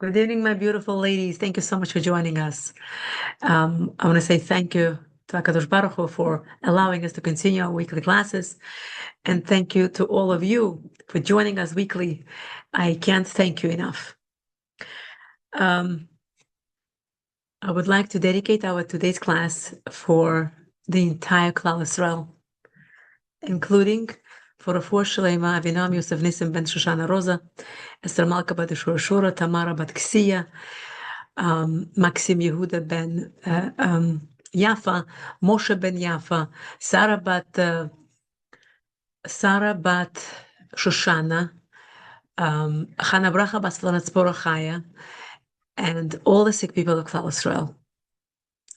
Good evening, my beautiful ladies. Thank you so much for joining us. I want to say thank you to HaKadosh Baruch Hu for allowing us to continue our weekly classes. And thank you to all of you for joining us weekly. I can't thank you enough. I would like to dedicate our today's class for the entire Klal Yisrael, including for Refuah Shlema, Avinam Yosef Nissim ben Shoshana Rosa, Esther Malka bat Shura, Tamara bat Ksiya, Maxim Yehuda ben Yafa, Moshe ben Yafa, Sarah bat Shoshana, Chana Bracha bas Tzipora Chaya, and all the sick people of Klal Yisrael.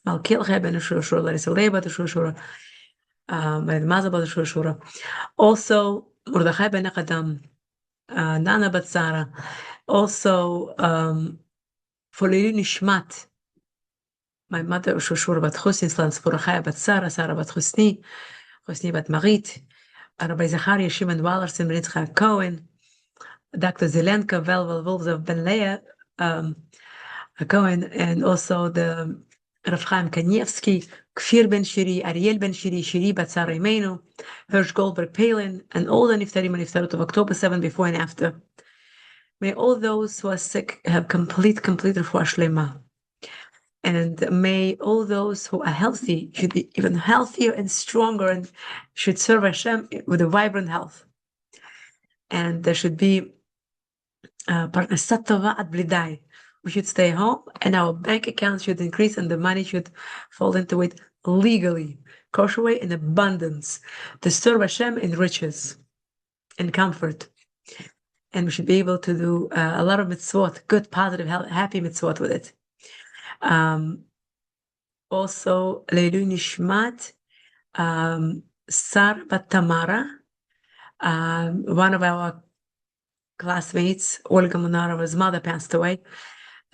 Malkilche ben Shura, Larissa Leah bat Shura, Mazal bat Shura. Also, Mordechai ben Akadam, Nana bat Sarah. Also, for Leilu Nishmat, my mother, Shoshura bat Chusni, Tzipora Chaya bat Sarah, Sarah bat Chusni bat Marit, Rabbi Zachariah Shimon Wallerson, Ben Yitzchak Cohen, Dr. Zelenka, Wolfsov Ben Leah Cohen, and also the Rav Chaim Kanievsky, Kfir Ben Shiri, Ariel Ben Shiri, Shiri Bat Sarah Imenu, Hirsch Goldberg Palin, and all the Niftarim and Niftarot of October 7 before and after. May all those who are sick have complete refuah shlema. And may all those who are healthy should be even healthier and stronger and should serve Hashem with a vibrant health. And there should be parnasat tova ad blidai. We should stay home and our bank account should increase and the money should fall into it legally, kosher way, in abundance, to serve Hashem in riches and comfort. And we should be able to do a lot of mitzvot, good, positive, happy mitzvot with it. Also, Leilu Nishmat, Sar bat Tamara, one of our classmates, Olga Munarova's mother, passed away,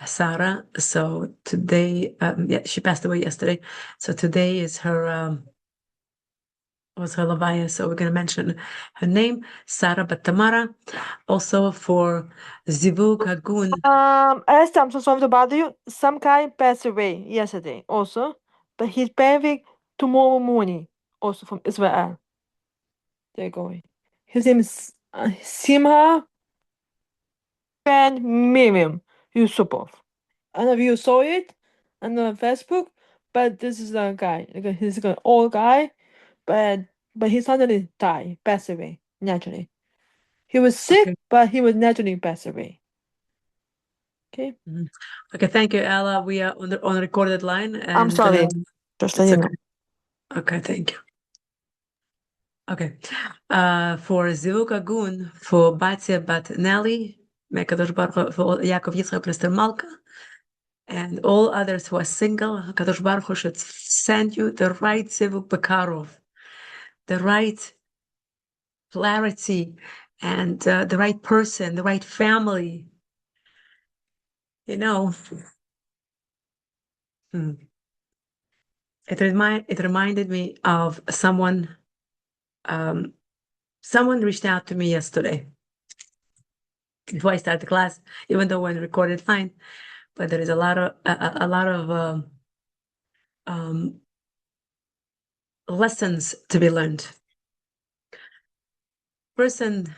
Sarah. So today, she passed away yesterday. So today is her, was her Levaya. So we're going to mention her name, Sarah bat Tamara. Also for Zivug Hagun. Esther, I'm so sorry to bother you. Some guy passed away yesterday also, but he's back tomorrow morning, also from Israel. They're going. His name is Simha Ben Miriam Yusupov. I don't know if you saw it on the Facebook, but this is a guy. He's an old guy, but he suddenly died, passed away naturally. He was sick, Okay. but he was naturally passed away. Okay. Mm-hmm. Okay, thank you, Ella. We are on a recorded line. And I'm sorry. Just so you know. Okay, thank you. Okay. For Zivug Hagun, for Batya Bat Nelly, Mekadosh Baruch, for Yaakov Yitzchak Esther Malka, and all others who are single, Kadosh Baruch Hu should send you the right Zivug Bekarov, the right clarity, and the right person, the right family. You know, it reminded me of someone. Someone reached out to me yesterday before I started the class, even though we're in recorded line, but there is a lot of lessons to be learned. Person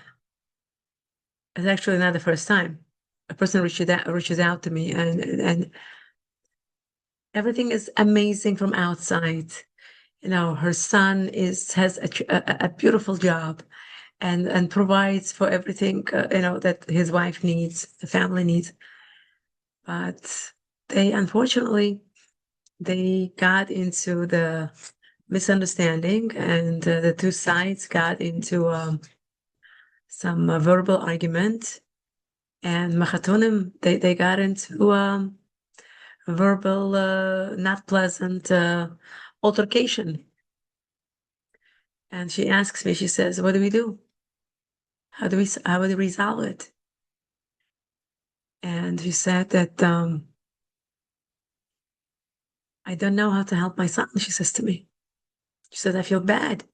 is actually not the first time a person reaches out to me, and everything is amazing from outside. You know, her son has a beautiful job, and provides for everything that his wife needs, the family needs. But unfortunately they got into the misunderstanding, and the two sides got into some verbal argument, and machatonim, they got into verbal not pleasant altercation. And she asks me, she says, what do we do? How do we resolve it? And she said that I don't know how to help my son, she says to me. She said, I feel bad.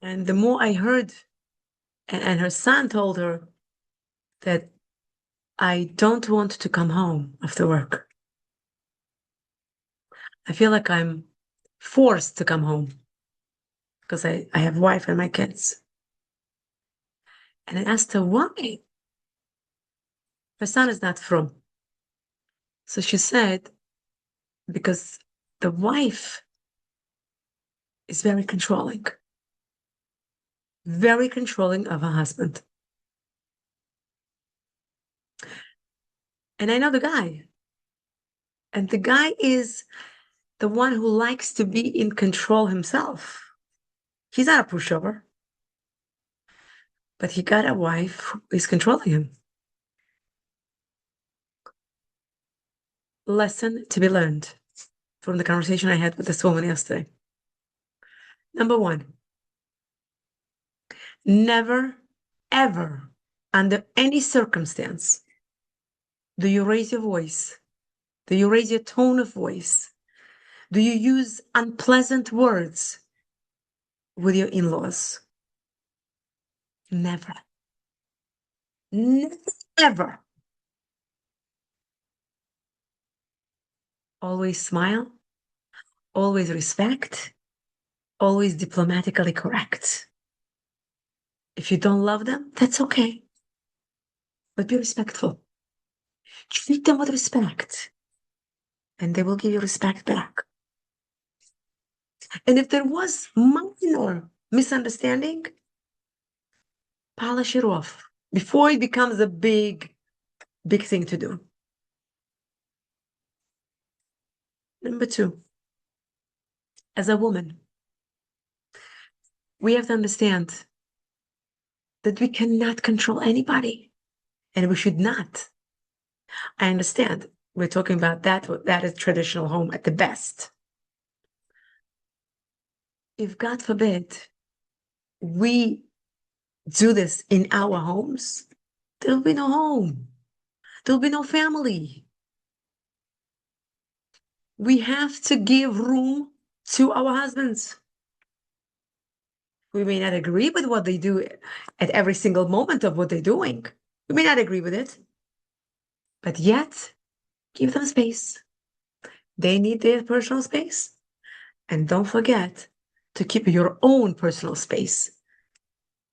And the more I heard, and her son told her, that I don't want to come home after work. I feel like I'm forced to come home because I have a wife and my kids. And I asked her why. Her son is not from. So she said, because the wife is very controlling of her husband. And I know the guy. And the guy is the one who likes to be in control himself. He's not a pushover. But he got a wife who is controlling him. Lesson to be learned from the conversation I had with this woman yesterday. Number one, never, ever, under any circumstance, do you raise your voice? Do you raise your tone of voice? Do you use unpleasant words with your in-laws? Never. Never. Always smile, always respect, always diplomatically correct. If you don't love them, that's okay. But be respectful. Treat them with respect, and they will give you respect back. And if there was minor misunderstanding, polish it off before it becomes a big thing to do. Number two, as a woman, we have to understand that we cannot control anybody, and we should not. I understand we're talking about that is traditional home at the best. If God forbid we do this in our homes, there'll be no home. There'll be no family. We have to give room to our husbands. We may not agree with what they do at every single moment of what they're doing. We may not agree with it, but yet give them space. They need their personal space. And don't forget to keep your own personal space.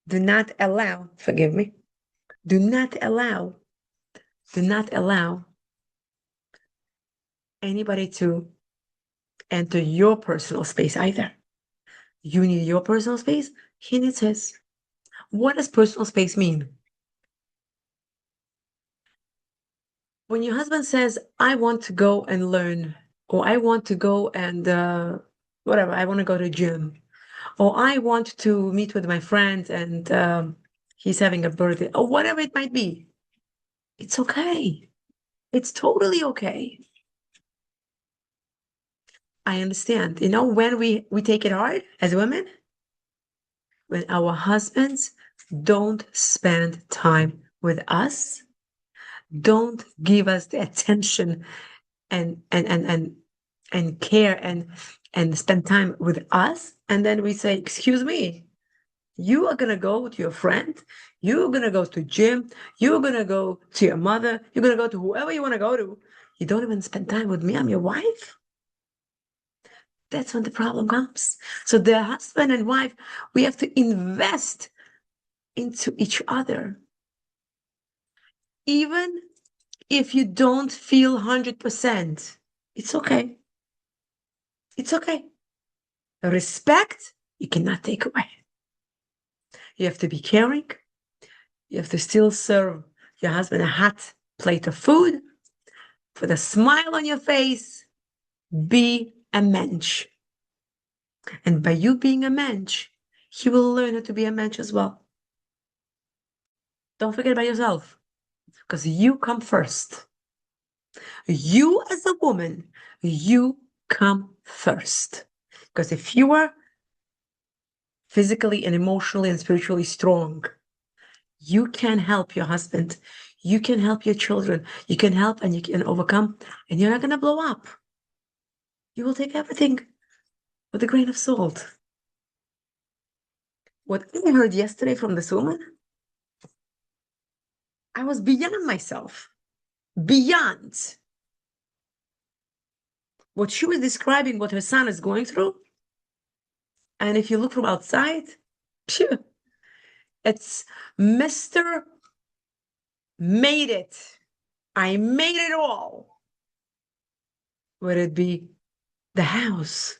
Do not allow, forgive me, do not allow anybody to enter your personal space either. You need your personal space, he needs his. What does personal space mean? When your husband says, I want to go and learn, or I want to go and whatever, I want to go to the gym, or I want to meet with my friend and he's having a birthday, or whatever it might be, it's okay. It's totally okay. I understand. You know, when we take it hard as women, when our husbands don't spend time with us, don't give us the attention and care and spend time with us, and then we say, excuse me, you are gonna go with your friend, you're gonna go to gym, you're gonna go to your mother, you're gonna go to whoever you want to go to, you don't even spend time with me, I'm your wife. That's when the problem comes. So the husband and wife, we have to invest into each other, even if you don't feel 100%. It's okay. It's okay. Respect, you cannot take away. You have to be caring. You have to still serve your husband a hot plate of food. Put a smile on your face. Be a mensch. And by you being a mensch, he will learn how to be a mensch as well. Don't forget about yourself, because you come first. You as a woman, you come first. Because if you are physically and emotionally and spiritually strong, you can help your husband. You can help your children. You can help and you can overcome, and you're not going to blow up. You will take everything with a grain of salt. What I heard yesterday from this woman, I was beyond myself, beyond. What she was describing, what her son is going through, and if you look from outside, phew, it's Mr. Made it. I made it all. Would it be the house?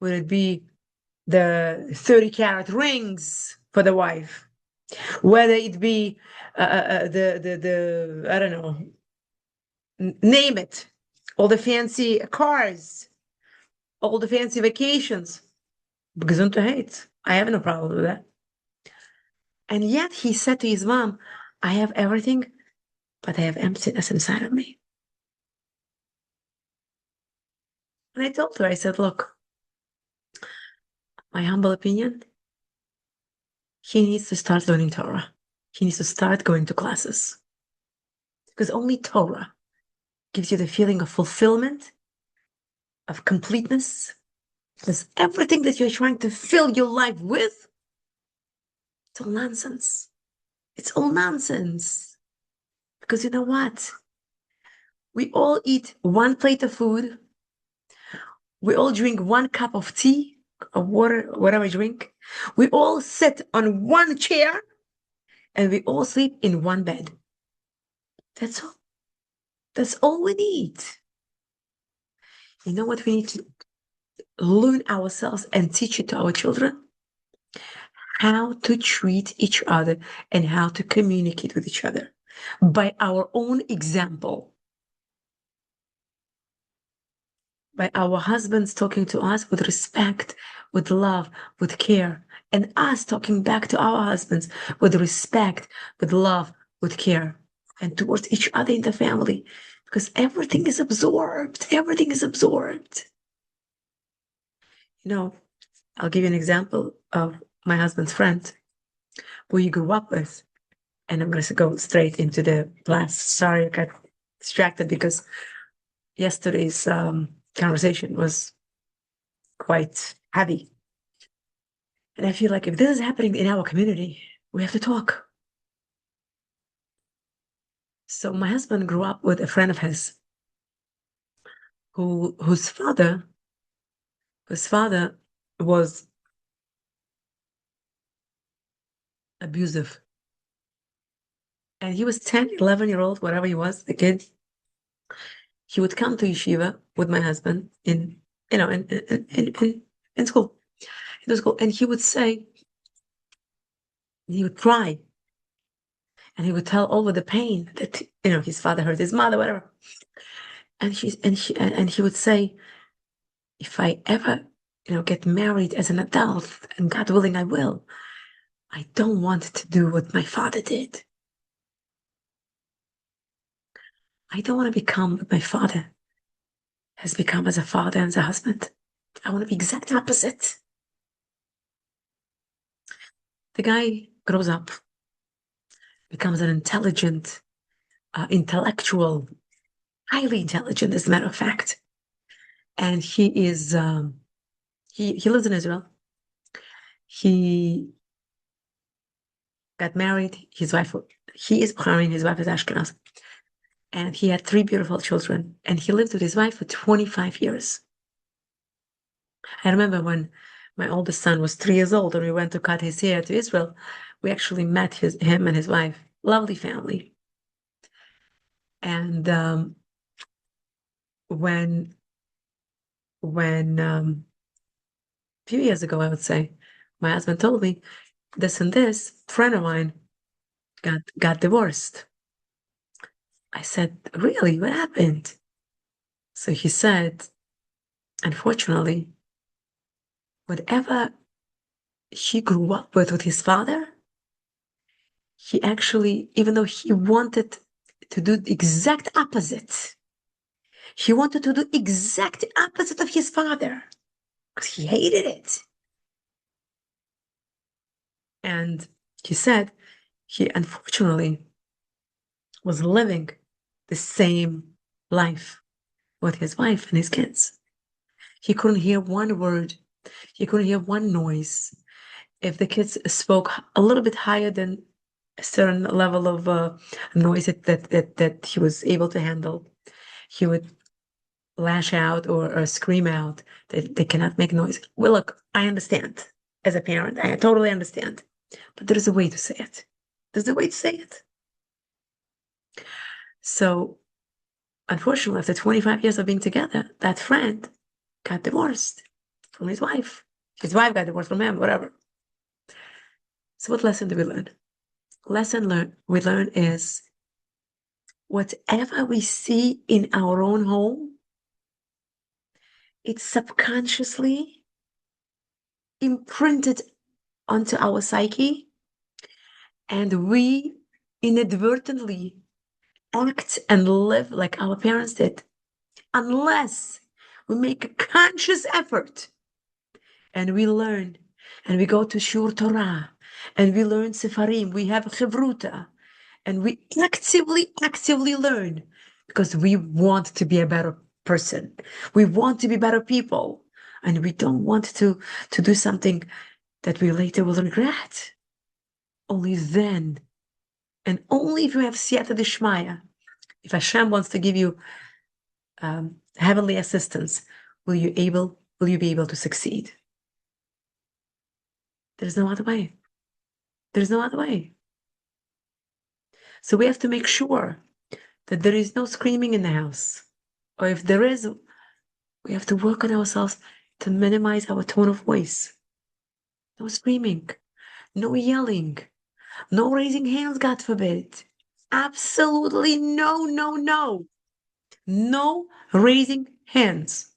Would it be the 30-carat rings for the wife? Whether it be the I don't know, name it, all the fancy cars, all the fancy vacations. Gesundheit. I have no problem with that. And yet he said to his mom, I have everything, but I have emptiness inside of me. And I told her, I said, look, my humble opinion, he needs to start learning Torah. He needs to start going to classes. Because only Torah gives you the feeling of fulfillment, of completeness. Because everything that you're trying to fill your life with, it's all nonsense. It's all nonsense. Because you know what? We all eat one plate of food. We all drink one cup of tea or water, whatever we drink. We all sit on one chair and we all sleep in one bed. That's all. That's all we need. You know what we need to learn ourselves and teach it to our children? How to treat each other and how to communicate with each other by our own example. By our husbands talking to us with respect, with love, with care, and us talking back to our husbands with respect, with love, with care, and towards each other in the family, because everything is absorbed. Everything is absorbed. You know, I'll give you an example of my husband's friend who he grew up with, and I'm going to go straight into the last. Sorry, I got distracted because yesterday's conversation was quite heavy. And I feel like if this is happening in our community, we have to talk. So my husband grew up with a friend of his whose father was abusive. And he was 10, 11-year-old, whatever he was, the kid. He would come to yeshiva with my husband in school. In school. And he would say, he would cry. And he would tell over the pain that, his father hurt his mother, whatever. And he would say, if I ever, get married as an adult, and God willing, I will, I don't want to do what my father did. I don't want to become what my father has become as a father and as a husband. I want to be exact opposite. The guy grows up, becomes an intelligent, intellectual, highly intelligent, as a matter of fact. And he is, he lives in Israel. He got married. His wife, he is Bahraini, his wife is Ashkenaz. And he had 3 beautiful children. And he lived with his wife for 25 years. I remember when my oldest son was 3 years old and we went to cut his hair to Israel, we actually met him and his wife. Lovely family. And when a few years ago, I would say, my husband told me this and this friend of mine got divorced. I said, really? What happened? So he said, unfortunately, whatever he grew up with his father, he actually, even though he wanted to do the exact opposite, he wanted to do exact opposite of his father because he hated it. And he said he unfortunately was living the same life with his wife and his kids. He couldn't hear one word. He couldn't hear one noise. If the kids spoke a little bit higher than a certain level of noise that he was able to handle, he would lash out or scream out. They cannot make noise. Well, look, I understand as a parent. I totally understand. But there's a way to say it. There's a way to say it. So, unfortunately, after 25 years of being together, that friend got divorced from his wife. His wife got divorced from him, whatever. So, what lesson do we learn? We learn is whatever we see in our own home, it's subconsciously imprinted onto our psyche, and we inadvertently act and live like our parents did, unless we make a conscious effort and we learn and we go to Shur Torah and we learn Sefarim, we have Chevruta, and we actively learn because we want to be a better person. We want to be better people, and we don't want to do something that we later will regret. Only then, and only if you have Siyata Dishmaya, if Hashem wants to give you heavenly assistance, will you be able to succeed? There's no other way. There's no other way. So we have to make sure that there is no screaming in the house. Or if there is, we have to work on ourselves to minimize our tone of voice. No screaming, no yelling, no raising hands, God forbid. Absolutely no, no, no. No raising hands.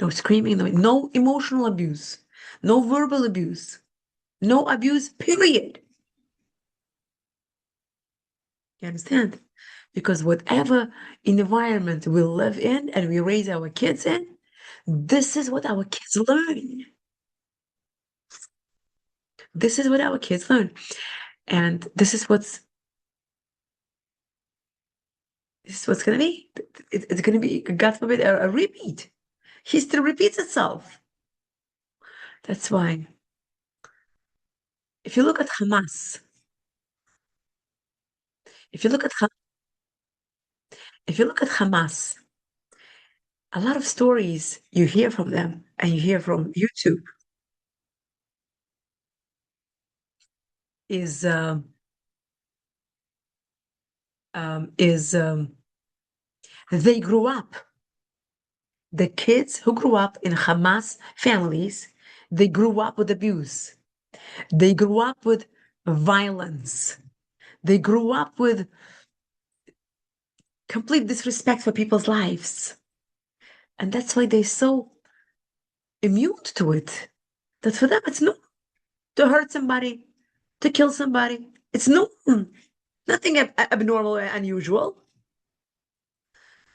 No screaming, no emotional abuse, no verbal abuse, no abuse, period. You understand? Because whatever environment we live in and we raise our kids in, this is what our kids learn. This is what our kids learn. And this is what's going to be. It's going to be, God forbid, a repeat. History repeats itself. That's why, if you look at Hamas, if you look at Hamas, a lot of stories you hear from them and you hear from YouTube is they grew up. The kids who grew up in Hamas families, they grew up with abuse. They grew up with violence. They grew up with complete disrespect for people's lives. And that's why they're so immune to it. That for them, it's normal to hurt somebody, to kill somebody. It's normal. Nothing abnormal or unusual.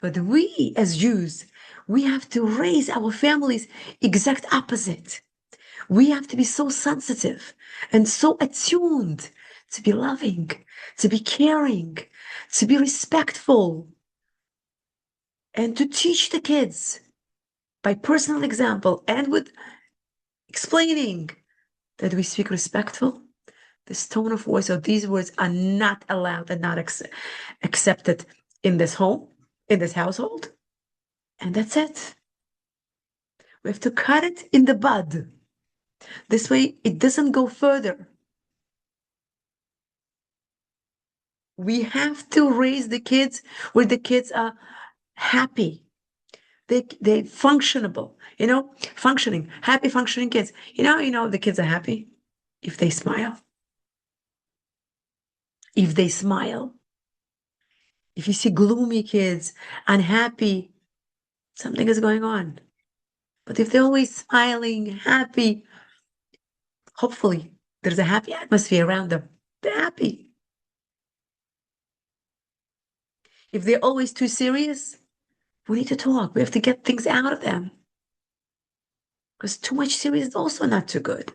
But we, as Jews, we have to raise our families exact opposite. We have to be so sensitive and so attuned to be loving, to be caring, to be respectful, and to teach the kids by personal example and with explaining that we speak respectful. This tone of voice or these words are not allowed and not accepted in this home, in this household. And that's it. We have to cut it in the bud. This way it doesn't go further. We have to raise the kids where the kids are happy. They functionable, functioning, happy functioning kids. The kids are happy if they smile. If they smile. If you see gloomy kids, unhappy, something is going on. But if they're always smiling, happy, hopefully there's a happy atmosphere around them. They're happy. If they're always too serious, we need to talk. We have to get things out of them. Because too much serious is also not too good.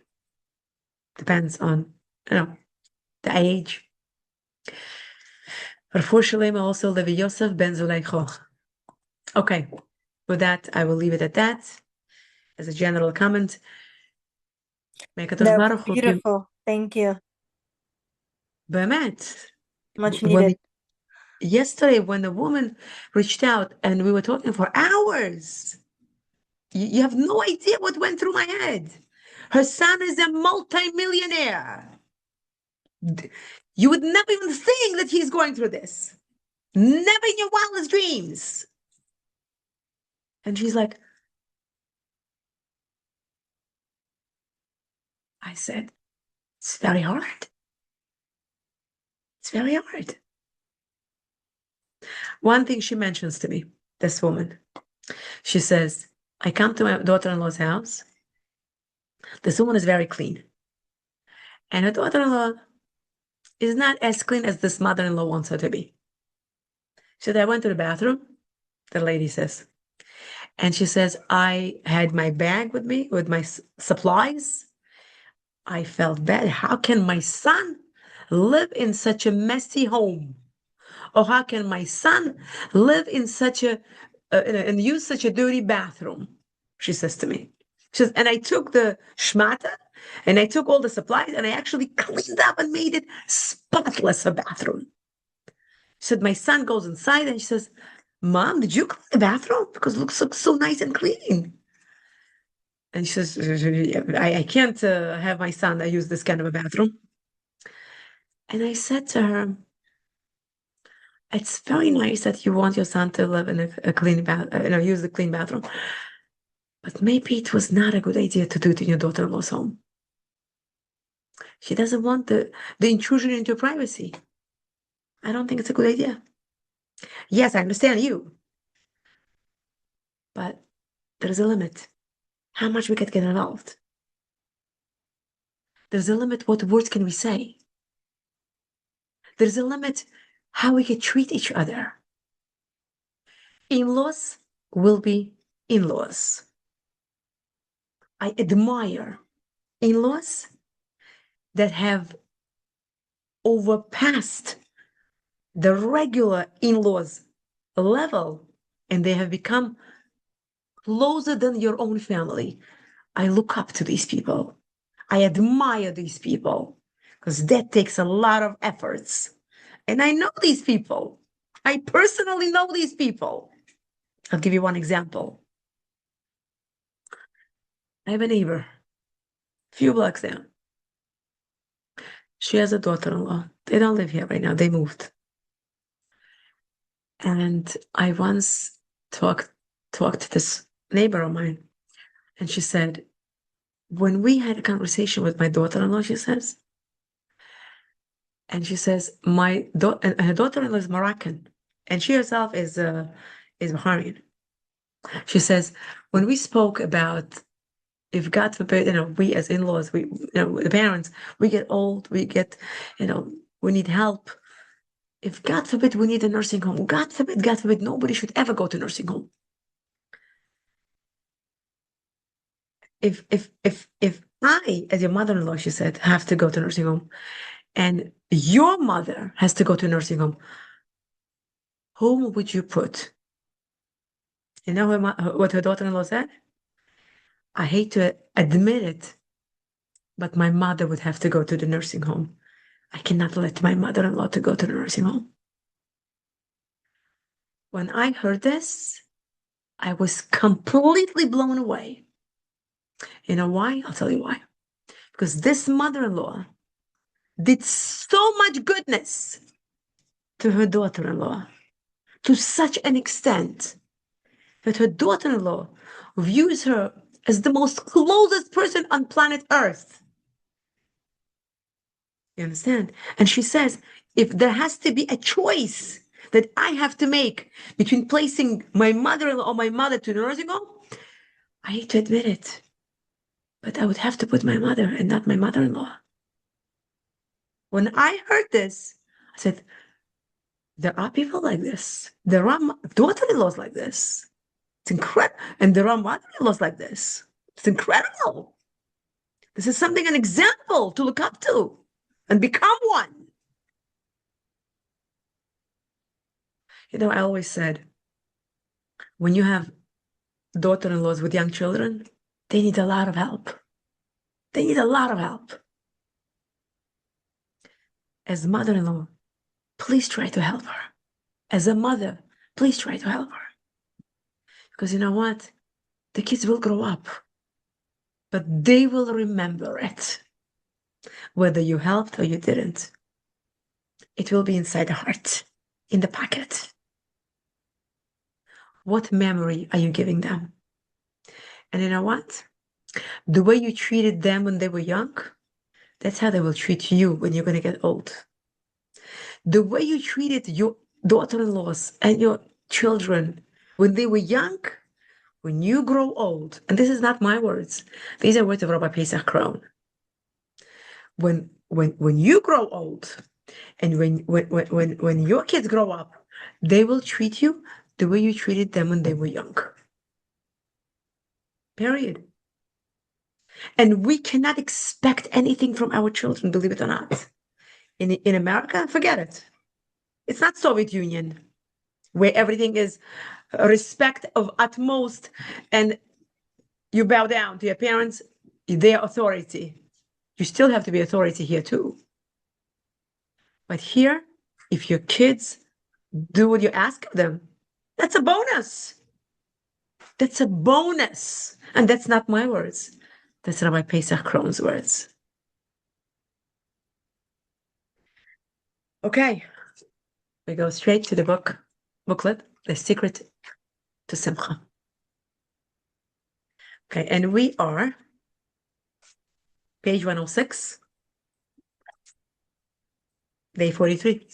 Depends on, the age. Refuah Shalema also Levi Yosef ben Zulaycho. Okay, with that, I will leave it at that. As a general comment. That was beautiful. Thank you. באמת. Much When needed. yesterday, when the woman reached out and we were talking for hours, you have no idea what went through my head. Her son is a multimillionaire. You would never even think that he's going through this. Never in your wildest dreams. And she's like, I said, it's very hard. It's very hard. One thing she mentions to me, this woman, she says, I come to my daughter-in-law's house. This woman is very clean. And her daughter-in-law is not as clean as this mother-in-law wants her to be. She said, I went to the bathroom, the lady says. And she says, I had my bag with me with my supplies. I felt bad. How can my son live in such a messy home? Or how can my son live in such a and use such a dirty bathroom? She says to me. She says, and I took the schmata and I took all the supplies and I actually cleaned up and made it spotless, a bathroom. She said, my son goes inside and she says, Mom, did you clean the bathroom? Because it looks so nice and clean. And she says, I can't have my son use this kind of a bathroom. And I said to her, it's very nice that you want your son to live in a clean bath, use the clean bathroom. But maybe it was not a good idea to do it in your daughter-in-law's home. She doesn't want the intrusion into privacy. I don't think it's a good idea. Yes, I understand you. But there's a limit. How much we can get involved. There's a limit what words can we say. There's a limit how we can treat each other. In-laws will be in-laws. I admire in-laws that have overpassed the regular in-laws level and they have become closer than your own family. I look up to these people. I admire these people because that takes a lot of efforts. And I know these people. I personally know these people. I'll give you one example. I have a neighbor, a few blocks down. She has a daughter-in-law. They don't live here right now. They moved. And I once talked to this neighbor of mine, and she said, when we had a conversation with my daughter-in-law, she says, and her daughter-in-law is Moroccan, and she herself is Bahraini. She says, when we spoke about if God forbid, we as in-laws, the parents, we get old, we need help. If God forbid we need a nursing home, God forbid, nobody should ever go to nursing home. If I, as your mother-in-law, she said, have to go to nursing home, and your mother has to go to nursing home, whom would you put? You know what her daughter-in-law said? I hate to admit it, but my mother would have to go to the nursing home. I cannot let my mother-in-law to go to the nursing home. When I heard this, I was completely blown away. You know why? I'll tell you why. Because this mother-in-law did so much goodness to her daughter-in-law to such an extent that her daughter-in-law views her as the most closest person on planet Earth. You understand? And she says, if there has to be a choice that I have to make between placing my mother-in-law or my mother to the nursing home, I hate to admit it, but I would have to put my mother and not my mother-in-law. When I heard this, I said, there are people like this. There are daughter-in-laws like this. It's incredible. And there are mother-in-laws like this. It's incredible. This is something, an example to look up to and become one. I always said, when you have daughter-in-laws with young children, they need a lot of help. They need a lot of help. As mother-in-law, please try to help her. As a mother, please try to help her. Because you know what? The kids will grow up, but they will remember it. Whether you helped or you didn't, it will be inside the heart, in the pocket. What memory are you giving them? And you know what? The way you treated them when they were young, that's how they will treat you when you're going to get old. The way you treated your daughter-in-laws and your children when they were young, when you grow old, and this is not my words, these are words of Rabbi Pesach Krohn. When you grow old, and when your kids grow up, they will treat you the way you treated them when they were young. Period. And we cannot expect anything from our children, believe it or not. In America, forget it. It's not Soviet Union, where everything is respect of utmost, and you bow down to your parents, their authority. You still have to be authority here too. But here, if your kids do what you ask of them, that's a bonus. That's a bonus. And that's not my words. That's Rabbi Pesach Krohn's words. Okay. We go straight to the booklet, The Secret to Simcha. Okay, and we are page 106, day 43.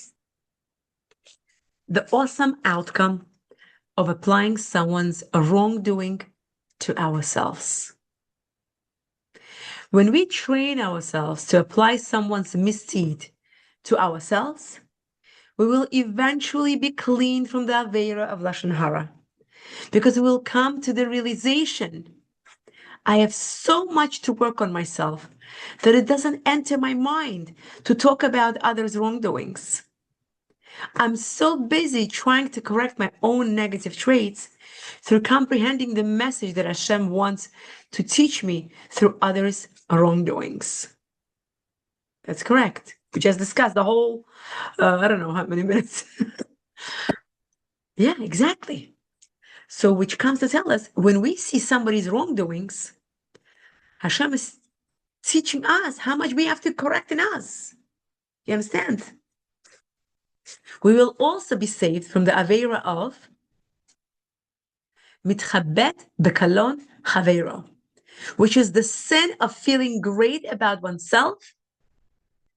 The awesome outcome of applying someone's wrongdoing to ourselves. When we train ourselves to apply someone's misdeed to ourselves, we will eventually be clean from the Aveira of Lashon Hara, because we will come to the realization, I have so much to work on myself that it doesn't enter my mind to talk about others' wrongdoings. I'm so busy trying to correct my own negative traits through comprehending the message that Hashem wants to teach me through others' wrongdoings. That's correct. We just discussed the whole, I don't know how many minutes. Yeah, exactly. So which comes to tell us, when we see somebody's wrongdoings, Hashem is teaching us how much we have to correct in us. You understand? We will also be saved from the Aveira of mitchabet bekalon chaveiro, which is the sin of feeling great about oneself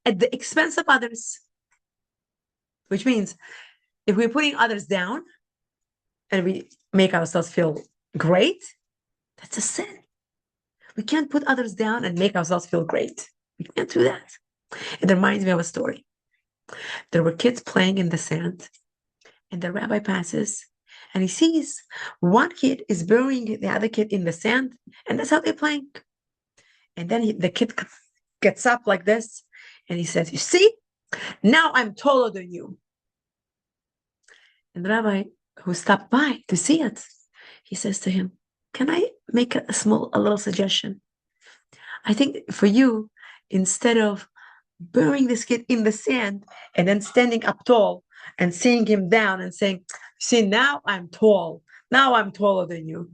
at the expense of others. Which means if we're putting others down and we make ourselves feel great, that's a sin. We can't put others down and make ourselves feel great. We can't do that. It reminds me of a story. There were kids playing in the sand, and the rabbi passes, and he sees one kid is burying the other kid in the sand, and that's how they're playing. And then the kid gets up like this, and he says, you see, now I'm taller than you. And the rabbi, who stopped by to see it, he says to him, can I make a little suggestion? I think for you, instead of burying this kid in the sand and then standing up tall and seeing him down and saying, see, now I'm tall. Now I'm taller than you.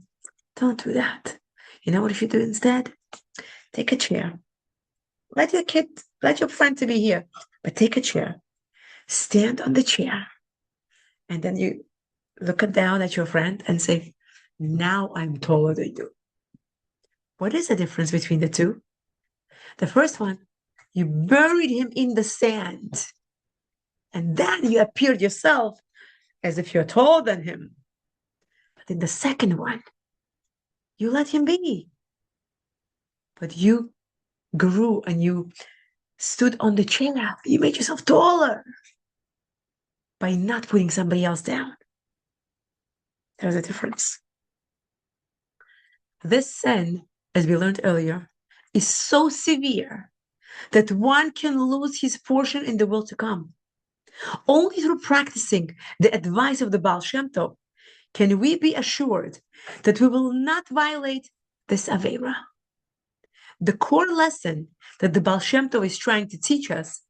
Don't do that. You know what you should do instead? Take a chair. Let your friend to be here, but take a chair. Stand on the chair. And then you look down at your friend and say, now I'm taller than you. What is the difference between the two? The first one, you buried him in the sand. And then you appeared yourself as if you're taller than him. But in the second one, you let him be. But you grew and you stood on the chair. You made yourself taller by not putting somebody else down. There's a difference. This sin, as we learned earlier, is so severe that one can lose his portion in the world to come. Only through practicing the advice of the Baal Shem Tov can we be assured that we will not violate this Aveira. The core lesson that the Baal Shem Tov is trying to teach us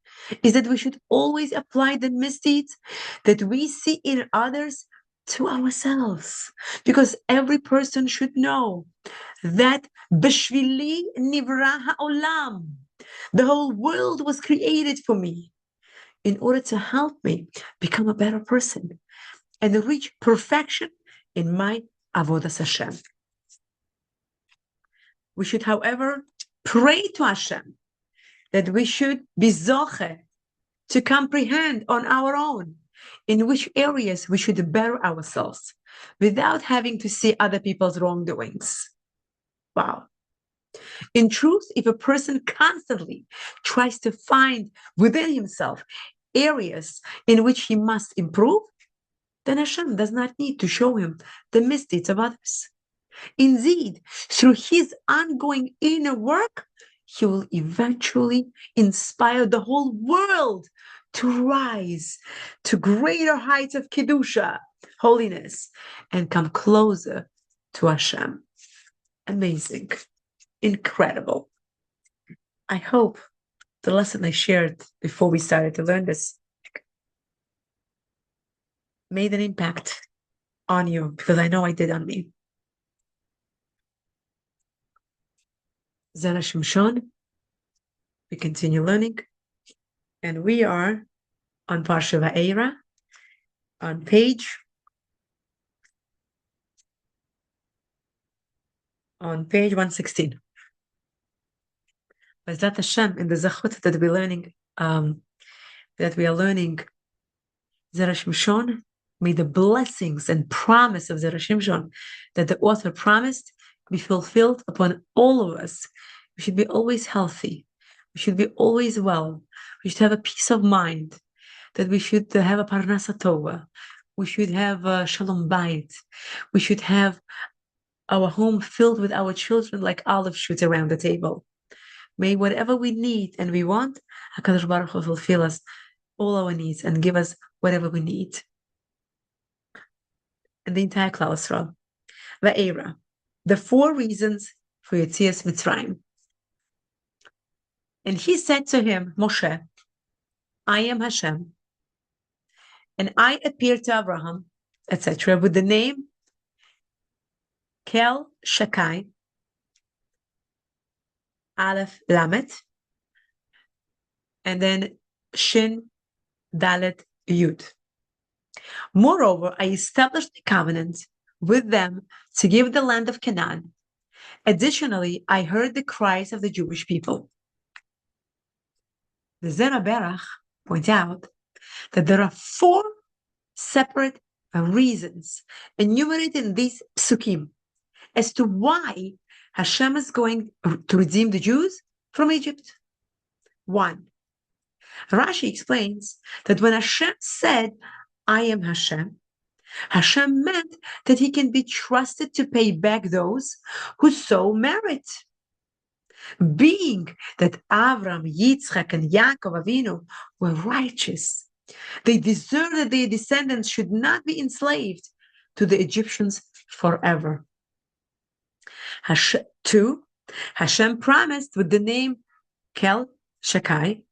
is that we should always apply the misdeeds that we see in others to ourselves. Because every person should know that B'shvili nivra ha'olam, the whole world was created for me in order to help me become a better person and reach perfection in my avodas Hashem. We should, however, pray to Hashem that we should be zoche to comprehend on our own in which areas we should better ourselves without having to see other people's wrongdoings. Wow. In truth, if a person constantly tries to find within himself areas in which he must improve, then Hashem does not need to show him the misdeeds of others. Indeed, through his ongoing inner work, he will eventually inspire the whole world to rise to greater heights of Kedusha, holiness, and come closer to Hashem. Amazing. Incredible. I hope the lesson I shared before we started to learn this made an impact on you, because I know I did on me. Zera Shimshon, we continue learning, and we are on Parsha Va'era, on page 116. Bezrat Hashem, in the Zachut that we are learning, Zera Shimshon, may the blessings and promise of Zera Shimshon that the author promised be fulfilled upon all of us. We should be always healthy. We should be always well. We should have a peace of mind. That we should have a parnasa tova. We should have a shalom bayit. We should have our home filled with our children like olive shoots around the table. May whatever we need and we want, HaKadosh Baruch Hu fulfill us all our needs and give us whatever we need. And the entire Klal Yisrael. Va'era, the 4 reasons for Yetzias Mitzrayim. And he said to him, Moshe, I am Hashem, and I appeared to Abraham, etc., with the name Kel Shakai, Aleph Lamet, and then Shin Dalet Yud. Moreover, I established a covenant with them to give the land of Canaan. Additionally, I heard the cries of the Jewish people. The Zera Berach point out that there are 4 separate reasons enumerated in these psukim as to why Hashem is going to redeem the Jews from Egypt. 1. Rashi explains that when Hashem said, I am Hashem, Hashem meant that he can be trusted to pay back those who so merit. Being that Avram, Yitzchak, and Yaakov Avinu were righteous, they deserve that their descendants should not be enslaved to the Egyptians forever. 2. Hashem promised with the name Kel Shakai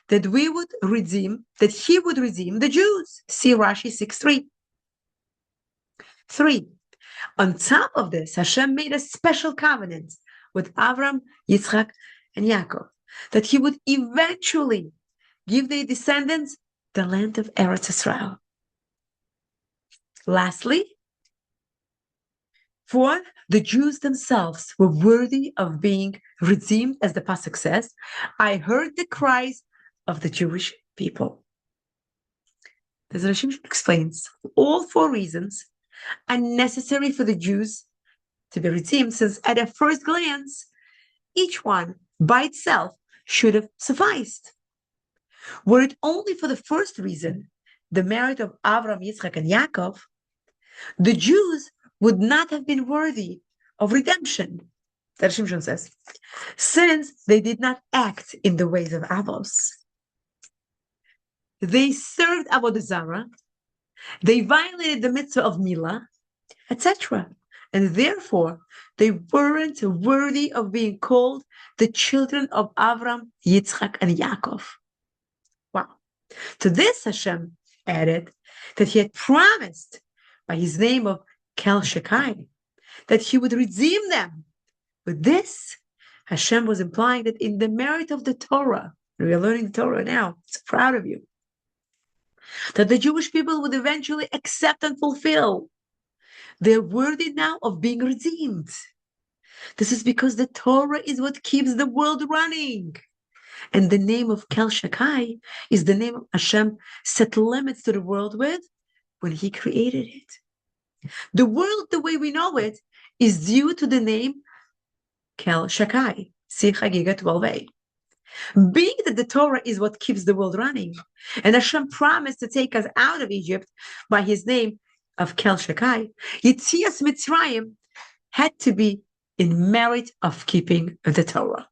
that he would redeem the Jews. See Rashi 6:3. 3. On top of this, Hashem made a special covenant with Avram, Yitzchak, and Yaakov that he would eventually give their descendants the land of Eretz Israel. Lastly, 4, the Jews themselves were worthy of being redeemed, as the pasuk says, I heard the cries of the Jewish people. As Rashi explains, all 4 reasons are necessary for the Jews to be redeemed, since at a first glance, each one by itself should have sufficed. Were it only for the first reason, the merit of Avram, Yitzchak, and Yaakov, the Jews would not have been worthy of redemption, that Shimshon says, since they did not act in the ways of Avos. They served Avodah Zarah, they violated the mitzvah of Milah, etc. And therefore, they weren't worthy of being called the children of Avram, Yitzchak, and Yaakov. To this, Hashem added that he had promised by his name of Kel Shekai that he would redeem them. With this, Hashem was implying that in the merit of the Torah, we are learning the Torah now, so proud of you, that the Jewish people would eventually accept and fulfill. They're worthy now of being redeemed. This is because the Torah is what keeps the world running. And the name of Kel Shakai is the name Hashem set limits to the world with when he created it. The world, the way we know it, is due to the name Kel Shakai, Si Chagiga 12a. Being that the Torah is what keeps the world running, and Hashem promised to take us out of Egypt by his name of Kel Shakai, Yetzias Mitzrayim had to be in merit of keeping the Torah.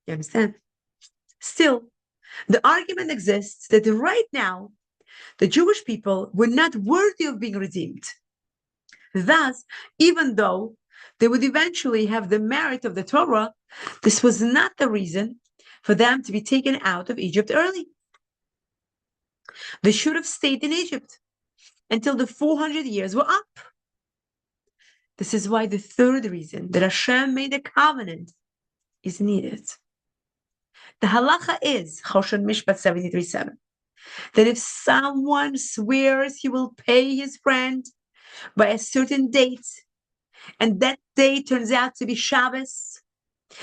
You understand? Still, the argument exists that right now, the Jewish people were not worthy of being redeemed. Thus, even though they would eventually have the merit of the Torah, this was not the reason for them to be taken out of Egypt early. They should have stayed in Egypt until the 400 years were up. This is why the third reason that Hashem made a covenant is needed. The halacha is, Choshen Mishpat 73:7, that if someone swears he will pay his friend by a certain date, and that day turns out to be Shabbos,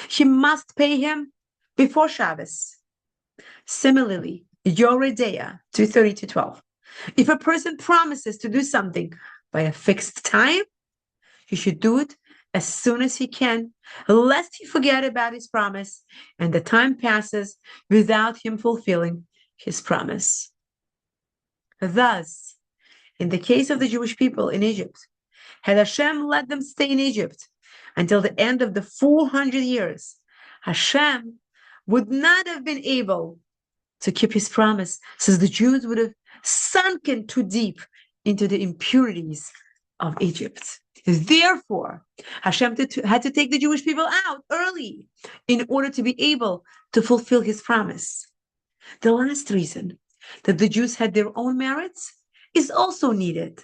he must pay him before Shabbos. Similarly, Yoredeya 2:30-12. If a person promises to do something by a fixed time, he should do it as soon as he can, lest he forget about his promise and the time passes without him fulfilling his promise. Thus, in the case of the Jewish people in Egypt, had Hashem let them stay in Egypt until the end of the 400 years, Hashem would not have been able to keep his promise, since the Jews would have sunken too deep into the impurities of Egypt. Therefore, Hashem had to take the Jewish people out early in order to be able to fulfill his promise. The last reason that the Jews had their own merits is also needed,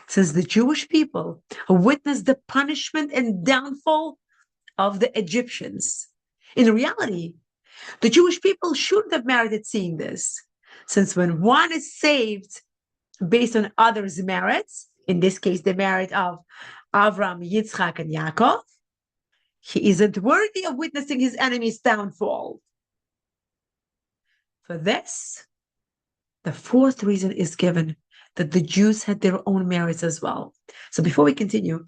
since the Jewish people witnessed the punishment and downfall of the Egyptians. In reality, the Jewish people shouldn't have merited seeing this, since when one is saved based on others' merits, in this case, the merit of Avram, Yitzchak, and Yaakov, he isn't worthy of witnessing his enemy's downfall. For this, the fourth reason is given, that the Jews had their own merits as well. So before we continue,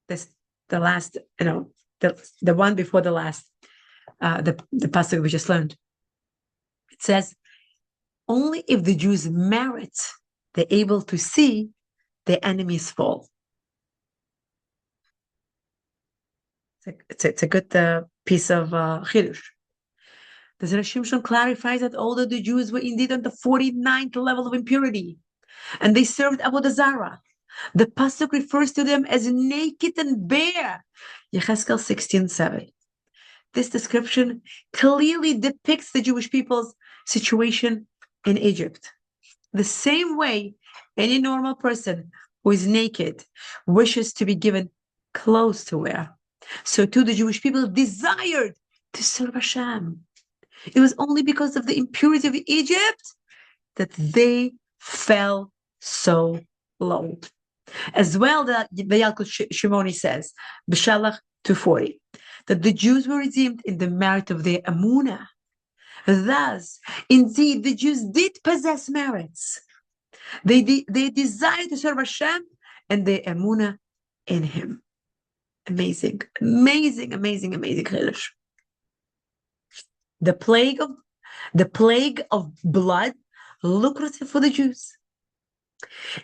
the last, the one before the last, the pasuk we just learned, it says, only if the Jews merit, they're able to see their enemies fall. It's a good piece of chidush. The Rosh Shimshon clarifies that although the Jews were indeed on the 49th level of impurity, and they served Avodah Zarah, the pasuk refers to them as naked and bare. Yecheskel 16:7. This description clearly depicts the Jewish people's situation in Egypt. The same way any normal person who is naked wishes to be given clothes to wear, so too the Jewish people desired to serve Hashem. It was only because of the impurity of Egypt that they fell so low. As well, the Yalkut Shimoni says, B'Shalach 2:40, that the Jews were redeemed in the merit of their emunah. Thus, indeed, the Jews did possess merits. They desired to serve Hashem and their emunah in Him. Amazing, amazing, amazing, amazing chiddush. The plague of blood, lucrative for the Jews.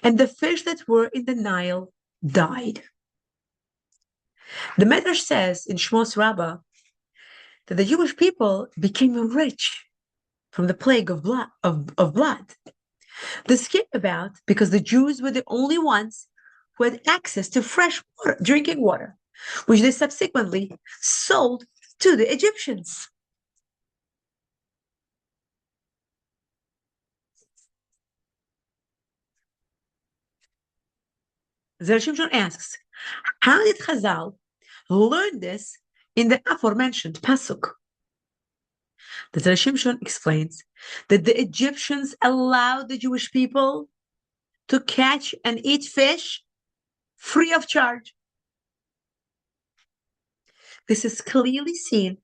And the fish that were in the Nile died. The Medrash says in Shmos Rabbah that the Jewish people became rich from the plague of blood. This came about because the Jews were the only ones who had access to fresh water, drinking water, which they subsequently sold to the Egyptians. Zer Shimshon asks, how did Chazal learn this in the aforementioned pasuk? The Zer Shimshon explains that the Egyptians allowed the Jewish people to catch and eat fish free of charge. This is clearly seen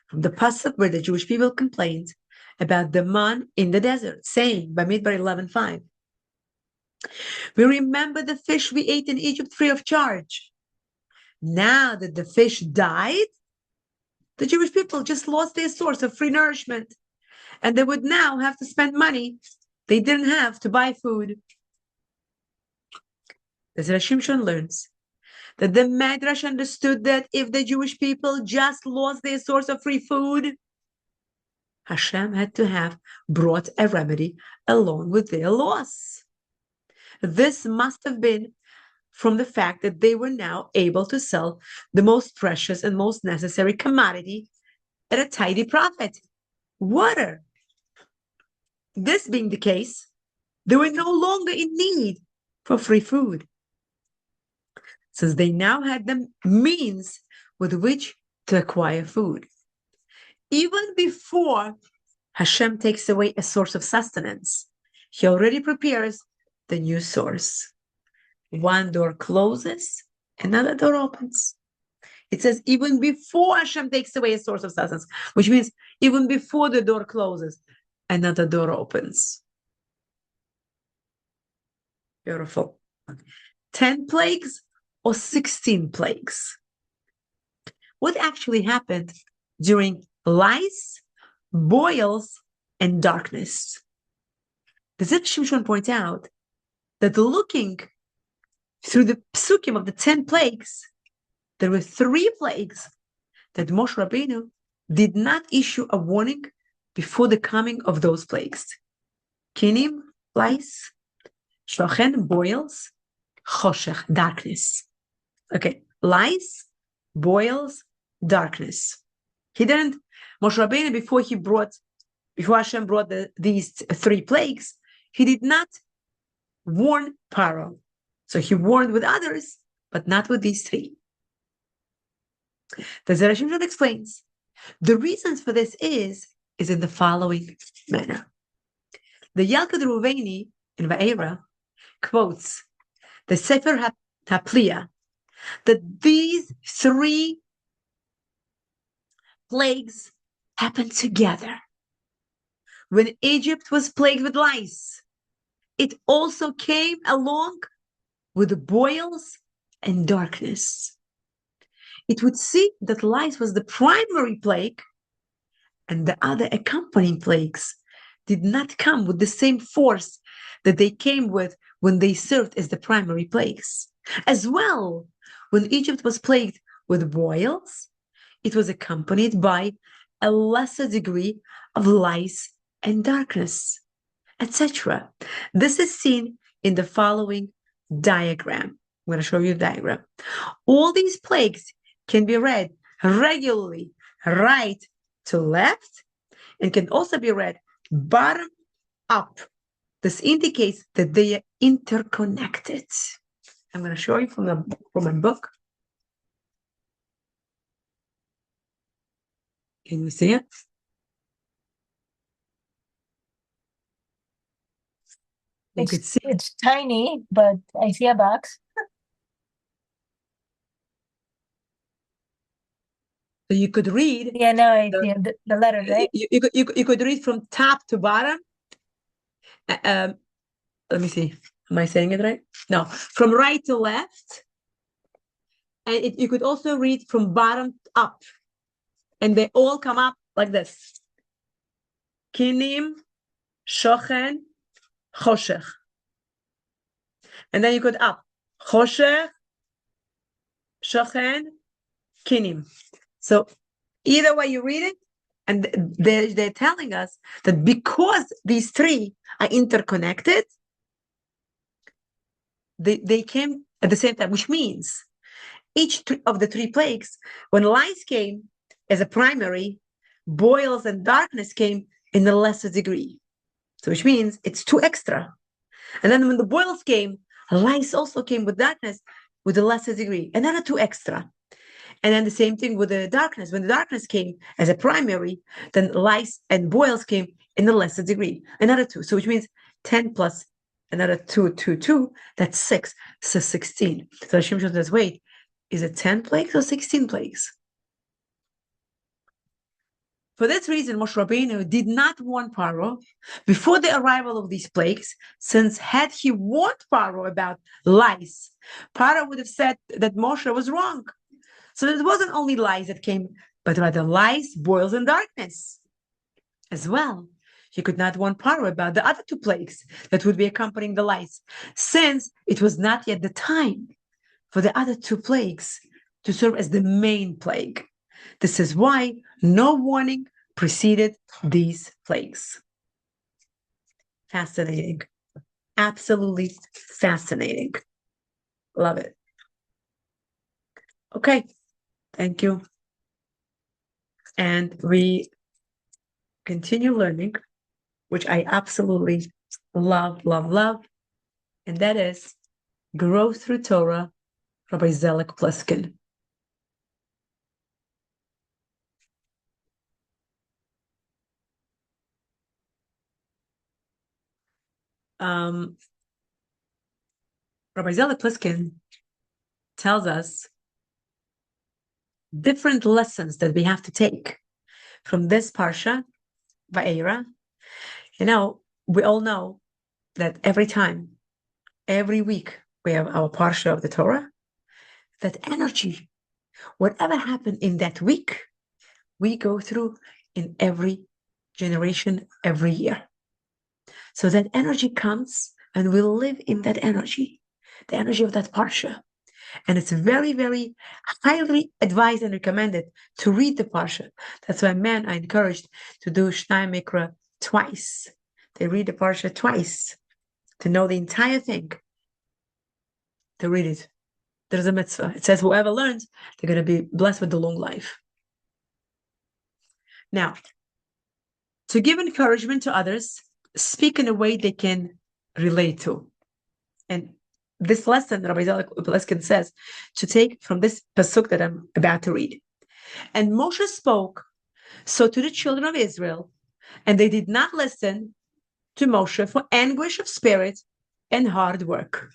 from the pasuk where the Jewish people complained about the man in the desert, saying by Midbar 11:5, we remember the fish we ate in Egypt free of charge. Now that the fish died, the Jewish people just lost their source of free nourishment, and they would now have to spend money they didn't have to buy food. The Zer Shimshon learns that the Midrash understood that if the Jewish people just lost their source of free food, Hashem had to have brought a remedy along with their loss. This must have been from the fact that they were now able to sell the most precious and most necessary commodity at a tidy profit, water. This being the case, they were no longer in need for free food, since they now had the means with which to acquire food. Even before Hashem takes away a source of sustenance, He already prepares the new source. One door closes, another door opens. It says even before Hashem takes away a source of sustenance, which means even before the door closes, another door opens. Beautiful. 10 plagues or 16 plagues? What actually happened during lice, boils, and darkness? The Zer Shimshon points out that looking through the psukim of the 10 plagues, there were 3 plagues that Moshe Rabbeinu did not issue a warning before the coming of those plagues. Kinim, lice, shochen, boils, choshech, darkness. Okay, lice, boils, darkness. He didn't, Moshe Rabbeinu, before Hashem brought these 3 plagues, he did not warn Paro. So he warned with others, but not with these 3. The Zer Shimshon explains the reasons for this is in the following manner. The Yalkut Reuveni in Va'era quotes the Sefer HaPliya that these 3 plagues happened together. When Egypt was plagued with lice, it also came along with the boils and darkness. It would seem that lice was the primary plague, and the other accompanying plagues did not come with the same force that they came with when they served as the primary plagues. As well, when Egypt was plagued with boils, it was accompanied by a lesser degree of lice and darkness, etc. This is seen in the following diagram. I'm going to show you a diagram. All these plagues can be read regularly right to left and can also be read bottom up. This indicates that they are interconnected. I'm going to show you from my book. Can you see it? You could see it's tiny, but I see a box. So you could read. Yeah, no, I see the letters, right? You could read from top to bottom. Let me see. Am I saying it right? No, from right to left. And you could also read from bottom up. And they all come up like this. Kinim, shochen, choshech. And then you could up. Choshech, shochen, kinim. So either way you read it, and they're telling us that because these 3 are interconnected, they came at the same time, which means each of the 3 plagues, when lice came as a primary, boils and darkness came in a lesser degree. So which means it's 2 extra. And then when the boils came, Lice also came with darkness with a lesser degree, another 2 extra. And then the same thing with the darkness. When the darkness came as a primary, then lice and boils came in a lesser degree, another 2. So which means 10 plus another 2, 2, 2, that's 6. So 16. So Hashem shows us, wait, is it 10 plagues or 16 plagues? For this reason, Moshe Rabbeinu did not warn Paro before the arrival of these plagues, since had he warned Paro about lice, Paro would have said that Moshe was wrong. So it wasn't only lice that came, but rather lice, boils, and darkness as well. He could not warn Paro about the other 2 plagues that would be accompanying the lice, since it was not yet the time for the other 2 plagues to serve as the main plague. This is why no warning preceded these plagues. Fascinating. Absolutely fascinating. Love it. Okay, thank you. And we continue learning, which I absolutely love, love, love. And that is Grow Through Torah, Rabbi Zelek Pliskin. Rabbi Zelek Pliskin tells us different lessons that we have to take from this parsha, Va'era. You know, we all know that every time, every week, we have our parsha of the Torah, that energy, whatever happened in that week, we go through in every generation, every year. So that energy comes and we live in that energy, the energy of that parsha. And it's very, very highly advised and recommended to read the parsha. That's why men are encouraged to do Shnai Mikra twice. They read the parsha twice to know the entire thing, to read it. There's a mitzvah. It says whoever learns, they're going to be blessed with the long life. Now, to give encouragement to others, speak in a way they can relate to. And this lesson, Rabbi Zelek Pliskin says, to take from this pasuk that I'm about to read. And Moshe spoke so to the children of Israel, and they did not listen to Moshe for anguish of spirit and hard work.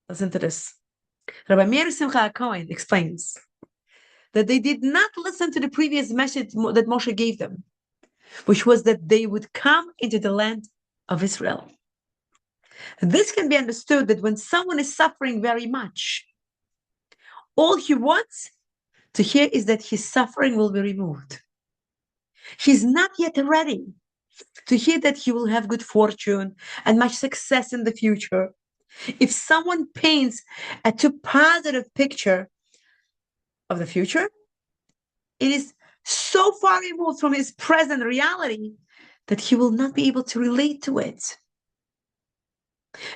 Listen to this. Rabbi Meir Simcha Cohen explains that they did not listen to the previous message that Moshe gave them, which was that they would come into the land of Israel. This can be understood that when someone is suffering very much, all he wants to hear is that his suffering will be removed. He's not yet ready to hear that he will have good fortune and much success in the future. If someone paints a too positive picture of the future, it is so far removed from his present reality that he will not be able to relate to it.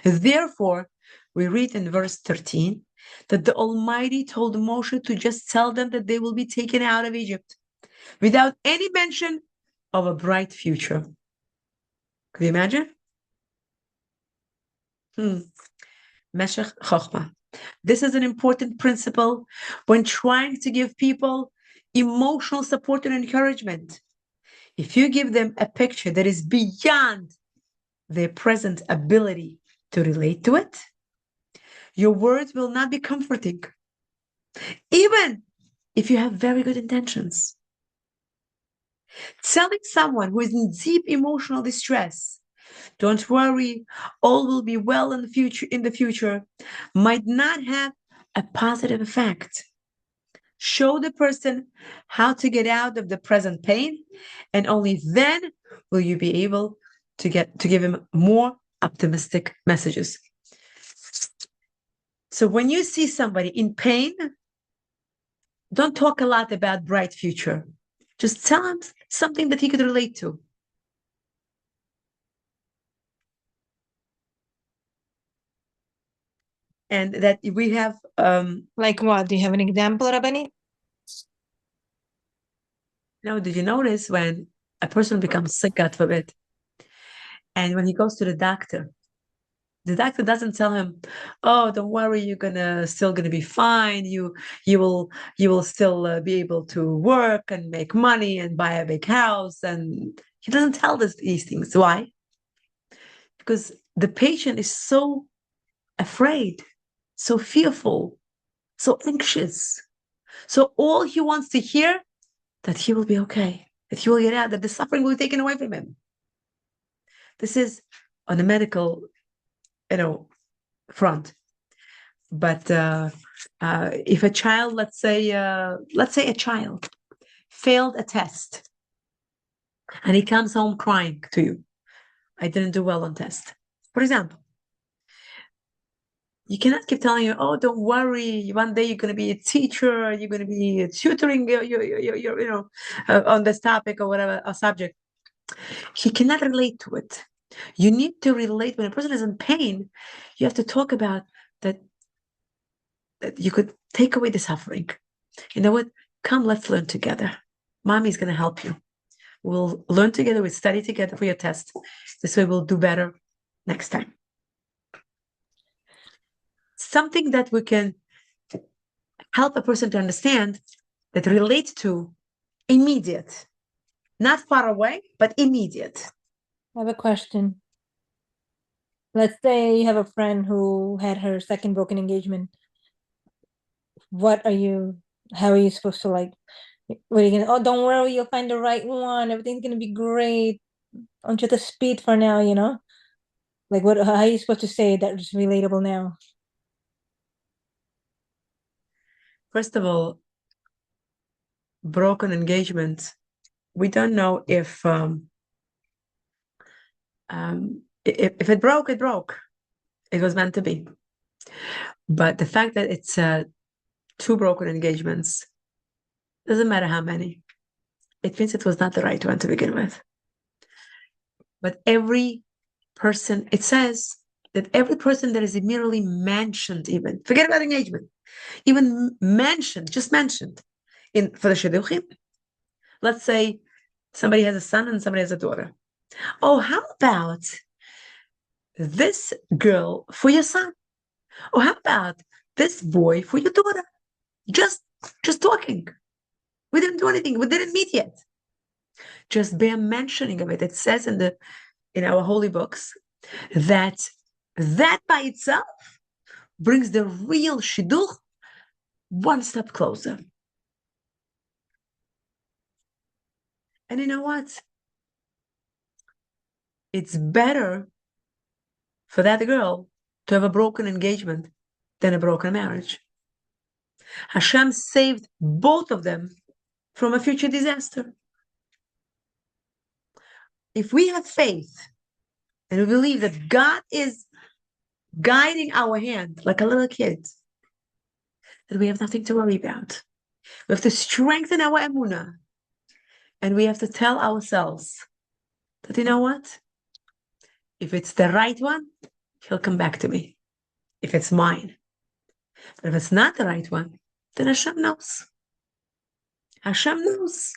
Therefore, we read in verse 13 that the Almighty told Moshe to just tell them that they will be taken out of Egypt without any mention of a bright future. Could you imagine? Meshech Chochmah. This is an important principle when trying to give people emotional support and encouragement. If you give them a picture that is beyond their present ability to relate to it, your words will not be comforting, even if you have very good intentions. Telling someone who is in deep emotional distress, "Don't worry, all will be well in the future," might not have a positive effect. Show the person how to get out of the present pain, and only then will you be able to give him more optimistic messages. So when you see somebody in pain, don't talk a lot about bright future. Just tell him something that he could relate to. And that we have Like what? Do you have an example, Rabbani? now, did you notice when a person becomes sick, God forbid, and when he goes to the doctor, The doctor doesn't tell him, "Oh, don't worry, you're still gonna be fine. You will still be able to work and make money and buy a big house." And he doesn't tell these things. Why? Because the patient is so afraid, so fearful, so anxious. So all he wants to hear that he will be okay, that he will get out, that the suffering will be taken away from him. This is on the medical, front. But if a child, let's say a child failed a test and he comes home crying to you, "I didn't do well on test," for example, you cannot keep telling you, "Oh, don't worry. One day you're going to be a teacher. You're going to be tutoring on this topic or whatever a subject." He cannot relate to it. You need to relate when a person is in pain. You have to talk about that you could take away the suffering. You know what? Come, let's learn together. Mommy's going to help you. We'll learn together. We'll study together for your test. This way we'll do better next time. Something that we can help a person to understand that relates to immediate, not far away, but immediate. I have a question. Let's say you have a friend who had her second broken engagement. How are you supposed to what are you gonna, "Oh, don't worry, you'll find the right one. Everything's gonna be great. On to the speed for now, how are you supposed to say that's relatable now?" First of all, broken engagement, we don't know if it broke, it broke. It was meant to be. But the fact that it's 2 broken engagements, doesn't matter how many, it means it was not the right one to begin with. But every person, it says that every person that is merely mentioned, even forget about engagement, even mentioned, just mentioned for the shidduchim. Let's say somebody has a son and somebody has a daughter. "Oh, how about this girl for your son? Or how about this boy for your daughter?" Just talking. We didn't do anything. We didn't meet yet. Just bare mentioning of it. It says in our holy books that by itself brings the real shidduch one step closer. And you know what? It's better for that girl to have a broken engagement than a broken marriage. Hashem saved both of them from a future disaster. If we have faith and we believe that God is guiding our hand like a little kid, that we have nothing to worry about. We have to strengthen our emunah, and we have to tell ourselves that, you know what? If it's the right one, he'll come back to me. If it's mine. But if it's not the right one, then Hashem knows. Hashem knows.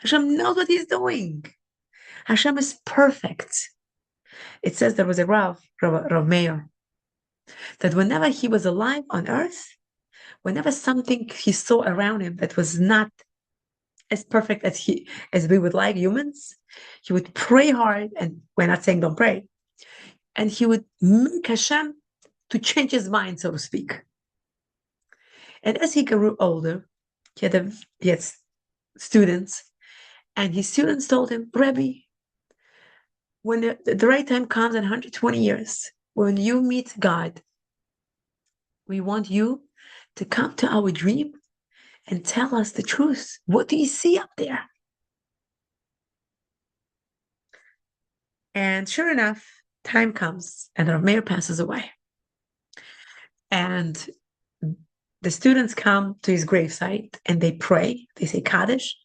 Hashem knows what he's doing. Hashem is perfect. It says there was a Rav Meir, that whenever he was alive on earth, whenever something he saw around him that was not as perfect as we would like humans, he would pray hard, and we're not saying don't pray, and he would make Hashem to change his mind, so to speak. And as he grew older, he had students, and his students told him, "Rebbe, when the right time comes in 120 years, when you meet God, we want you to come to our dream and tell us the truth. What do you see up there?" And sure enough, time comes and Rav Meir passes away. And the students come to his gravesite and they pray. They say Kaddish.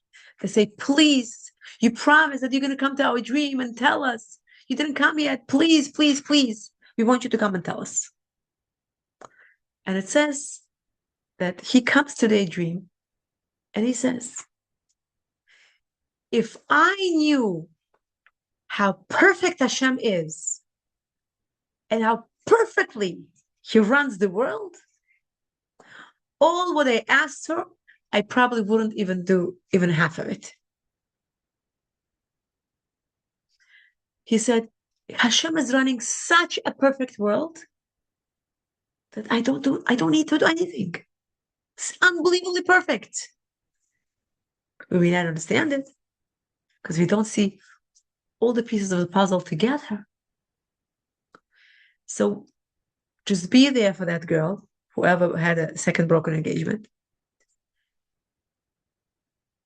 They say, "Please, you promised that you're going to come to our dream and tell us. You didn't come yet. Please, please, please. We want you to come and tell us." And it says that he comes to their dream and he says, "If I knew how perfect Hashem is and how perfectly. He runs the world. All what I asked for, I probably wouldn't even do even half of it. He said, Hashem is running such a perfect world that I don't need to do anything. It's unbelievably perfect. We may not understand it because we don't see all the pieces of the puzzle together. So just be there for that girl, whoever had a second broken engagement,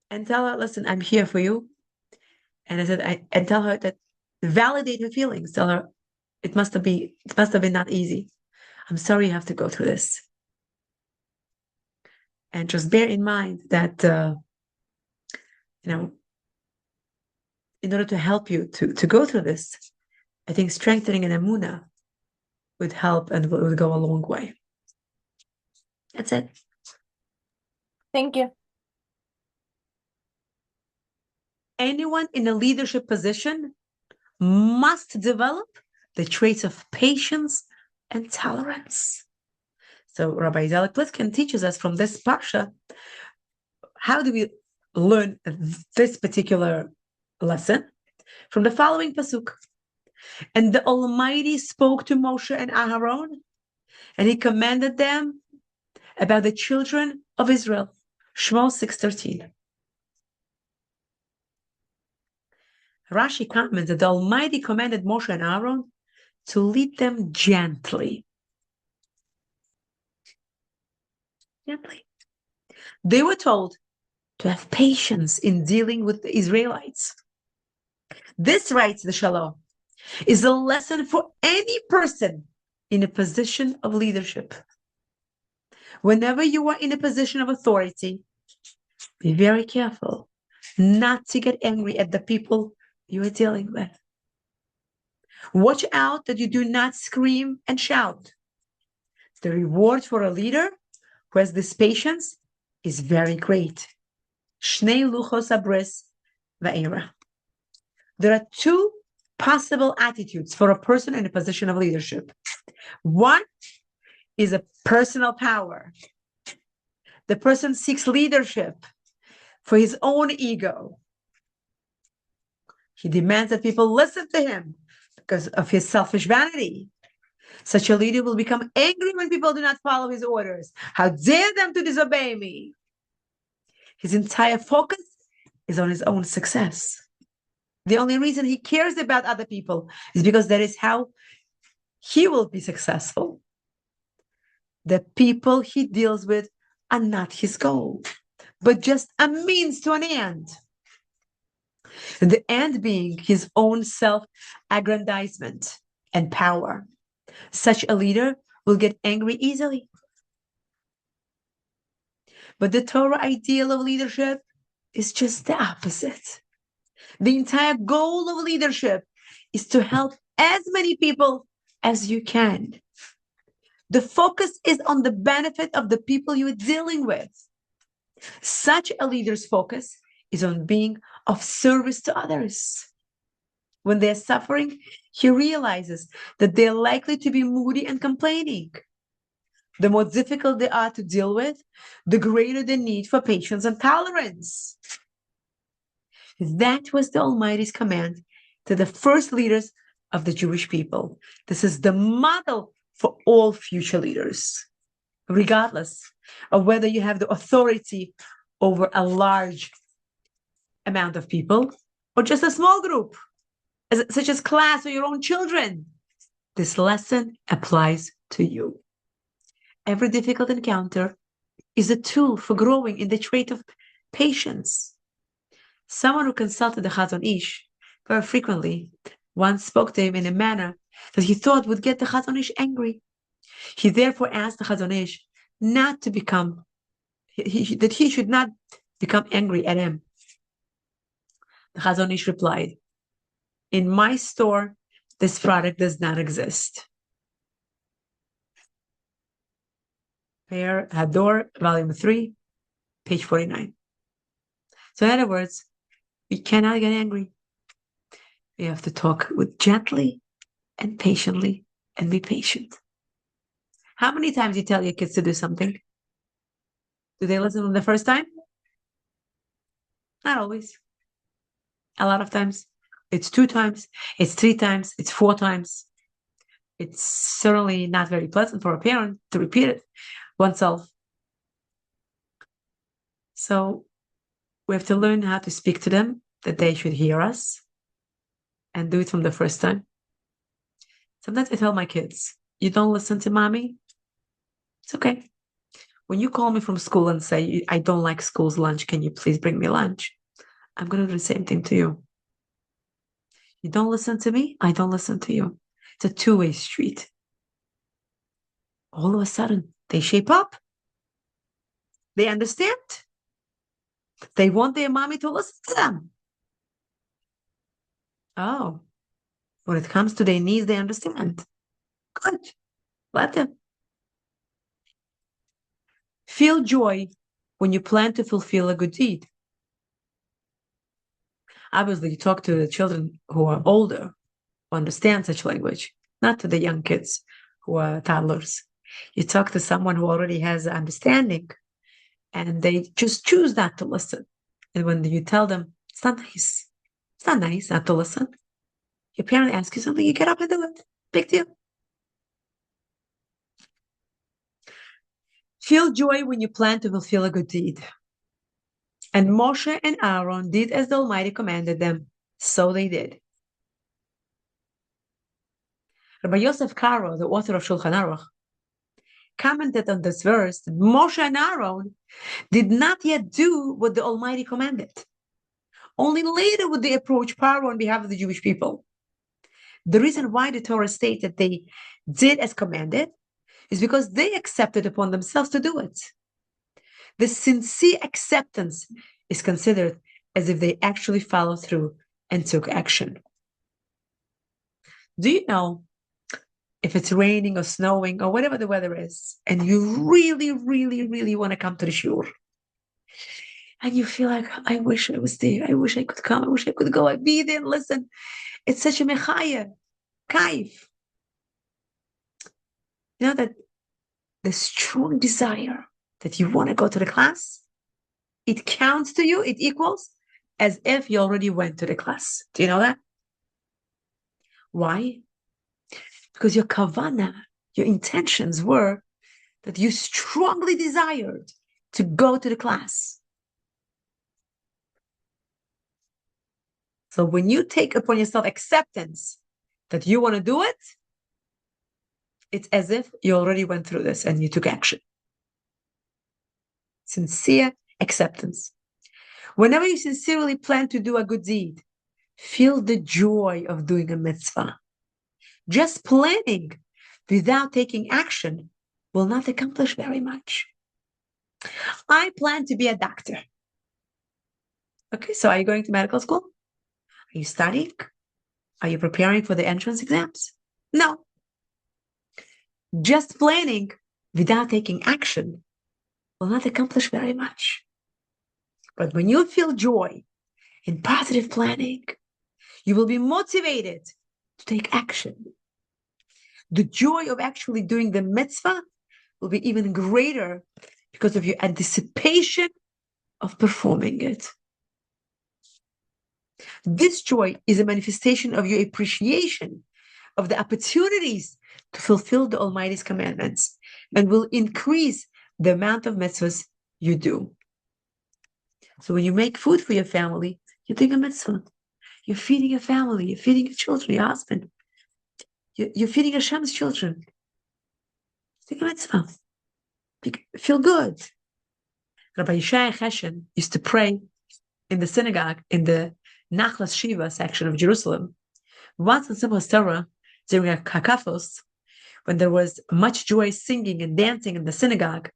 and tell her, listen, I'm here for you. And I said, and tell her that, validate her feelings. Tell her it must have been not easy. I'm sorry you have to go through this. And just bear in mind that, in order to help you to go through this, I think strengthening an emunah would help and would go a long way. That's it. Thank you. Anyone in a leadership position must develop the traits of patience and tolerance. So Rabbi Zalek Plitkin teaches us from this parsha, how do we learn this particular lesson? From the following pasuk. And the Almighty spoke to Moshe and Aharon, and he commanded them about the children of Israel. Shmo 6:13. Rashi comments that the Almighty commanded Moshe and Aaron to lead them gently. Gently. They were told to have patience in dealing with the Israelites. This, writes the Shalom, is a lesson for any person in a position of leadership. Whenever you are in a position of authority, be very careful not to get angry at the people you are dealing with. Watch out that you do not scream and shout. The reward for a leader who has this patience is very great. Shnei luchos abris va'era. There are two possible attitudes for a person in a position of leadership. One is a personal power. The person seeks leadership for his own ego. He demands that people listen to him because of his selfish vanity. Such a leader will become angry when people do not follow his orders. How dare them to disobey me? His entire focus is on his own success. The only reason he cares about other people is because that is how he will be successful. The people he deals with are not his goal, but just a means to an end. The end being his own self-aggrandizement and power. Such a leader will get angry easily. But the Torah ideal of leadership is just the opposite. The entire goal of leadership is to help as many people as you can. The focus is on the benefit of the people you're dealing with. Such a leader's focus is on being of service to others. When they're suffering, he realizes that they're likely to be moody and complaining. The more difficult they are to deal with, the greater the need for patience and tolerance. That was the Almighty's command to the first leaders of the Jewish people. This is the model for all future leaders, regardless of whether you have the authority over a large amount of people or just a small group, such as class or your own children. This lesson applies to you. Every difficult encounter is a tool for growing in the trait of patience. Someone who consulted the Chazon Ish very frequently once spoke to him in a manner that he thought would get the Chazon Ish angry. He therefore asked the Chazon Ish not to become, that he should not become angry at him. The Chazon Ish replied, "In my store, this product does not exist." Here, Hador, volume 3, page 49. So in other words, we cannot get angry. We have to talk gently and patiently and be patient. How many times you tell your kids to do something? Do they listen from the first time? Not always. A lot of times. It's 2 times, it's 3 times, it's 4 times. It's certainly not very pleasant for a parent to repeat it oneself. So we have to learn how to speak to them, that they should hear us, and do it from the first time. Sometimes I tell my kids, you don't listen to mommy? It's okay. When you call me from school and say, I don't like school's lunch, can you please bring me lunch? I'm going to do the same thing to you. You don't listen to me, I don't listen to you. It's a two-way street. All of a sudden, they shape up. They understand. They want their mommy to listen to them. Oh, when it comes to their needs, they understand. Good. Let them. Feel joy when you plan to fulfill a good deed. Obviously, you talk to the children who are older, who understand such language, not to the young kids who are toddlers. You talk to someone who already has understanding, and they just choose not to listen. And when you tell them, it's not nice not to listen. Your parent asks you something, you get up and do it. Big deal. Feel joy when you plan to fulfill a good deed. And Moshe and Aaron did as the Almighty commanded them, so they did. Rabbi Yosef Karo, the author of Shulchan Aruch, commented on this verse that Moshe and Aaron did not yet do what the Almighty commanded. Only later would they approach Paro on behalf of the Jewish people. The reason why the Torah states that they did as commanded is because they accepted upon themselves to do it. The sincere acceptance is considered as if they actually followed through and took action. Do you know, if it's raining or snowing or whatever the weather is, and you really, really, really want to come to the shiur, and you feel like, I wish I was there, I wish I could come, I wish I could go, I'd be there and listen. It's such a mechaya, kaif. You know that the strong desire that you want to go to the class, it counts to you, it equals as if you already went to the class. Do you know that? Why? Because your kavana, your intentions were that you strongly desired to go to the class. So when you take upon yourself acceptance that you want to do it, it's as if you already went through this and you took action. Sincere acceptance. Whenever you sincerely plan to do a good deed, feel the joy of doing a mitzvah. Just planning without taking action will not accomplish very much. I plan to be a doctor. Okay, so are you going to medical school? Are you studying? Are you preparing for the entrance exams? No. Just planning without taking action will not accomplish very much. But when you feel joy in positive planning, you will be motivated to take action. The joy of actually doing the mitzvah will be even greater because of your anticipation of performing it. This joy is a manifestation of your appreciation of the opportunities to fulfill the Almighty's commandments and will increase the amount of mitzvahs you do. So when you make food for your family, you're doing a mitzvah. You're feeding your family, you're feeding your children, your husband. You're feeding Hashem's children. You're doing a mitzvah. Feel good. Rabbi Yishai Cheshen used to pray in the synagogue in the Nachlas Shiva section of Jerusalem. Once in Simchas Torah, during a kakafos, when there was much joy singing and dancing in the synagogue,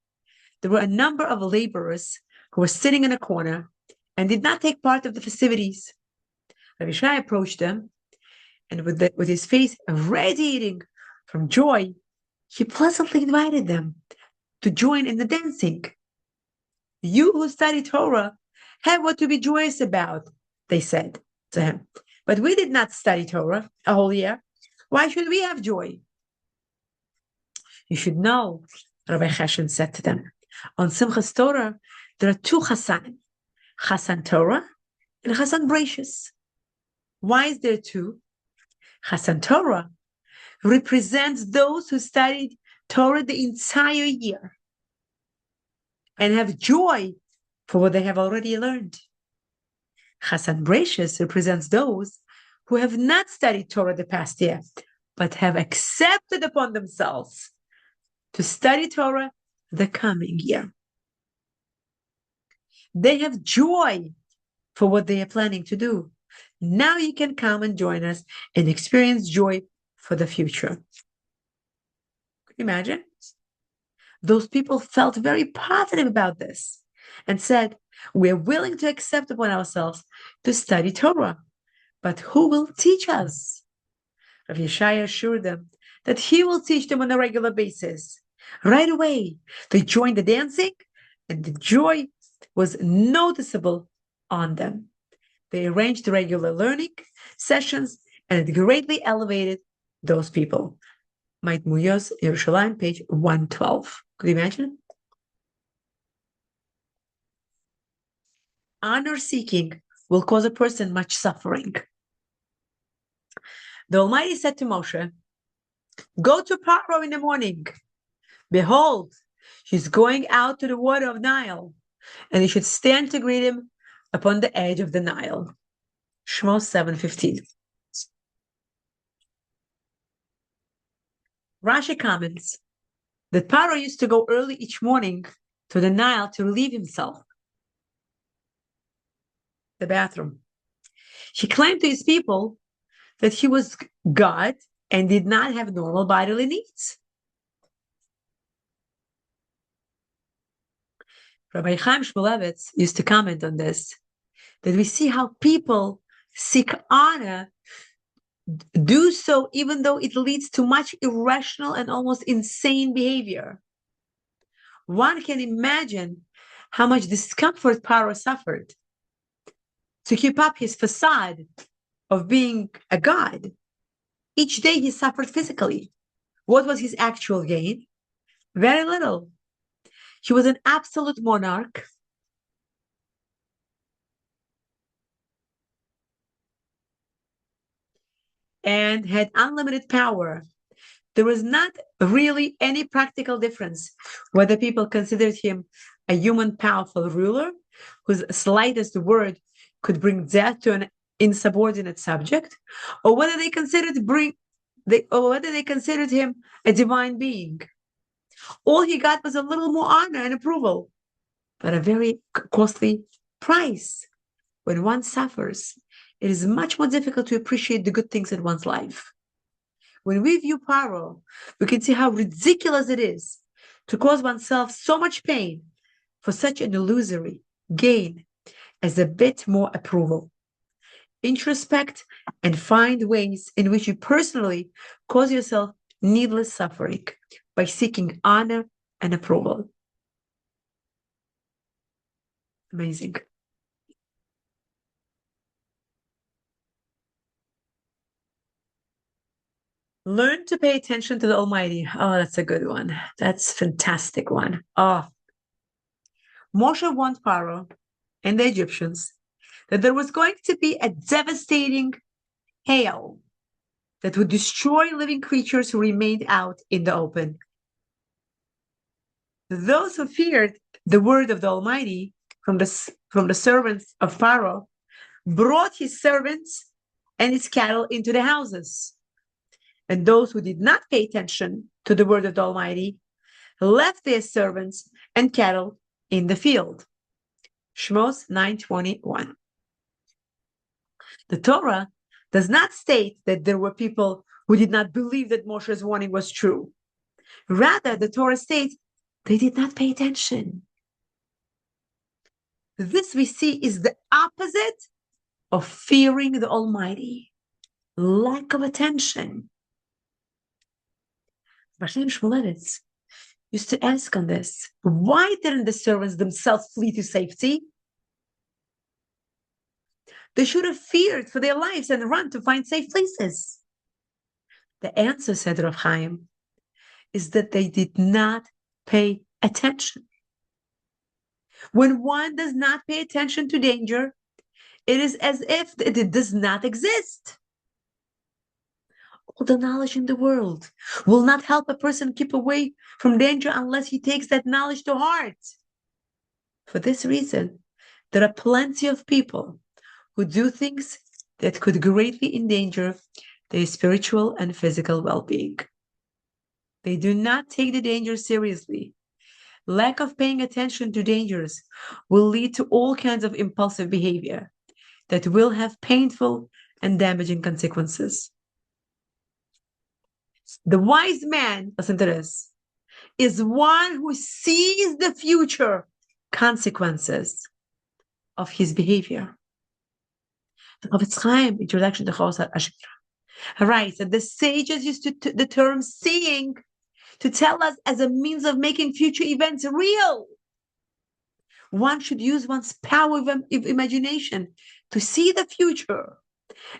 there were a number of laborers who were sitting in a corner and did not take part of the festivities. Rabbi Yishai approached them, and with his face radiating from joy, he pleasantly invited them to join in the dancing. You who study Torah have what to be joyous about, they said to him. But we did not study Torah a whole year. Why should we have joy? You should know, Rabbi Chesed said to them, on Simchas Torah, there are two Chasanim, Chasan Torah and Chasan Bracious. Why is there two? Chasan Torah represents those who studied Torah the entire year and have joy for what they have already learned. Chasan Bracious represents those who have not studied Torah the past year, but have accepted upon themselves to study Torah the coming year. They have joy for what they are planning to do. Now you can come and join us and experience joy for the future. Can you imagine? Those people felt very positive about this and said, we're willing to accept upon ourselves to study Torah, but who will teach us? Rav Yeshaya assured them that he will teach them on a regular basis. Right away, they joined the dancing, and the joy was noticeable on them. They arranged regular learning sessions, and it greatly elevated those people. Maitmuyos, Yerushalayim, page 112. Could you imagine? Honor seeking will cause a person much suffering. The Almighty said to Moshe, go to Paro in the morning. Behold, he's going out to the water of Nile, and you should stand to greet him upon the edge of the Nile. Shmos 7:15. Rashi comments that Paro used to go early each morning to the Nile to relieve himself. The bathroom. He claimed to his people that he was God and did not have normal bodily needs. Rabbi Chaim Shmulevitz used to comment on this, that we see how people seek honor, do so even though it leads to much irrational and almost insane behavior. One can imagine how much discomfort Paro suffered to keep up his facade of being a god. Each day he suffered physically. What was his actual gain? Very little. He was an absolute monarch. And had unlimited power. There was not really any practical difference whether people considered him a human powerful ruler whose slightest word could bring death to an insubordinate subject, or whether they considered him a divine being. All he got was a little more honor and approval, but a very costly price. When one suffers, it is much more difficult to appreciate the good things in one's life. When we view Paro, we can see how ridiculous it is to cause oneself so much pain for such an illusory gain as a bit more approval. Introspect and find ways in which you personally cause yourself needless suffering by seeking honor and approval. Amazing. Learn to pay attention to the Almighty. Oh, that's a good one. That's a fantastic one. Oh. Moshe warned Pharaoh and the Egyptians that there was going to be a devastating hail that would destroy living creatures who remained out in the open. Those who feared the word of the Almighty from the servants of Pharaoh brought his servants and his cattle into the houses. And those who did not pay attention to the word of the Almighty left their servants and cattle in the field. Shmos 9:21. The Torah does not state that there were people who did not believe that Moshe's warning was true. Rather, the Torah states they did not pay attention. This we see is the opposite of fearing the Almighty. Lack of attention. Hashem Shmulevitz used to ask on this, why didn't the servants themselves flee to safety? They should have feared for their lives and run to find safe places. The answer, said Rav Chaim, is that they did not pay attention. When one does not pay attention to danger, it is as if it does not exist. All the knowledge in the world will not help a person keep away from danger unless he takes that knowledge to heart. For this reason, there are plenty of people who do things that could greatly endanger their spiritual and physical well-being. They do not take the danger seriously. Lack of paying attention to dangers will lead to all kinds of impulsive behavior that will have painful and damaging consequences. The wise man, listen to this, is one who sees the future consequences of his behavior. The Prophet Chaim, introduction to Chosar Ashkira, writes that the sages used the term seeing to tell us as a means of making future events real. One should use one's power of imagination to see the future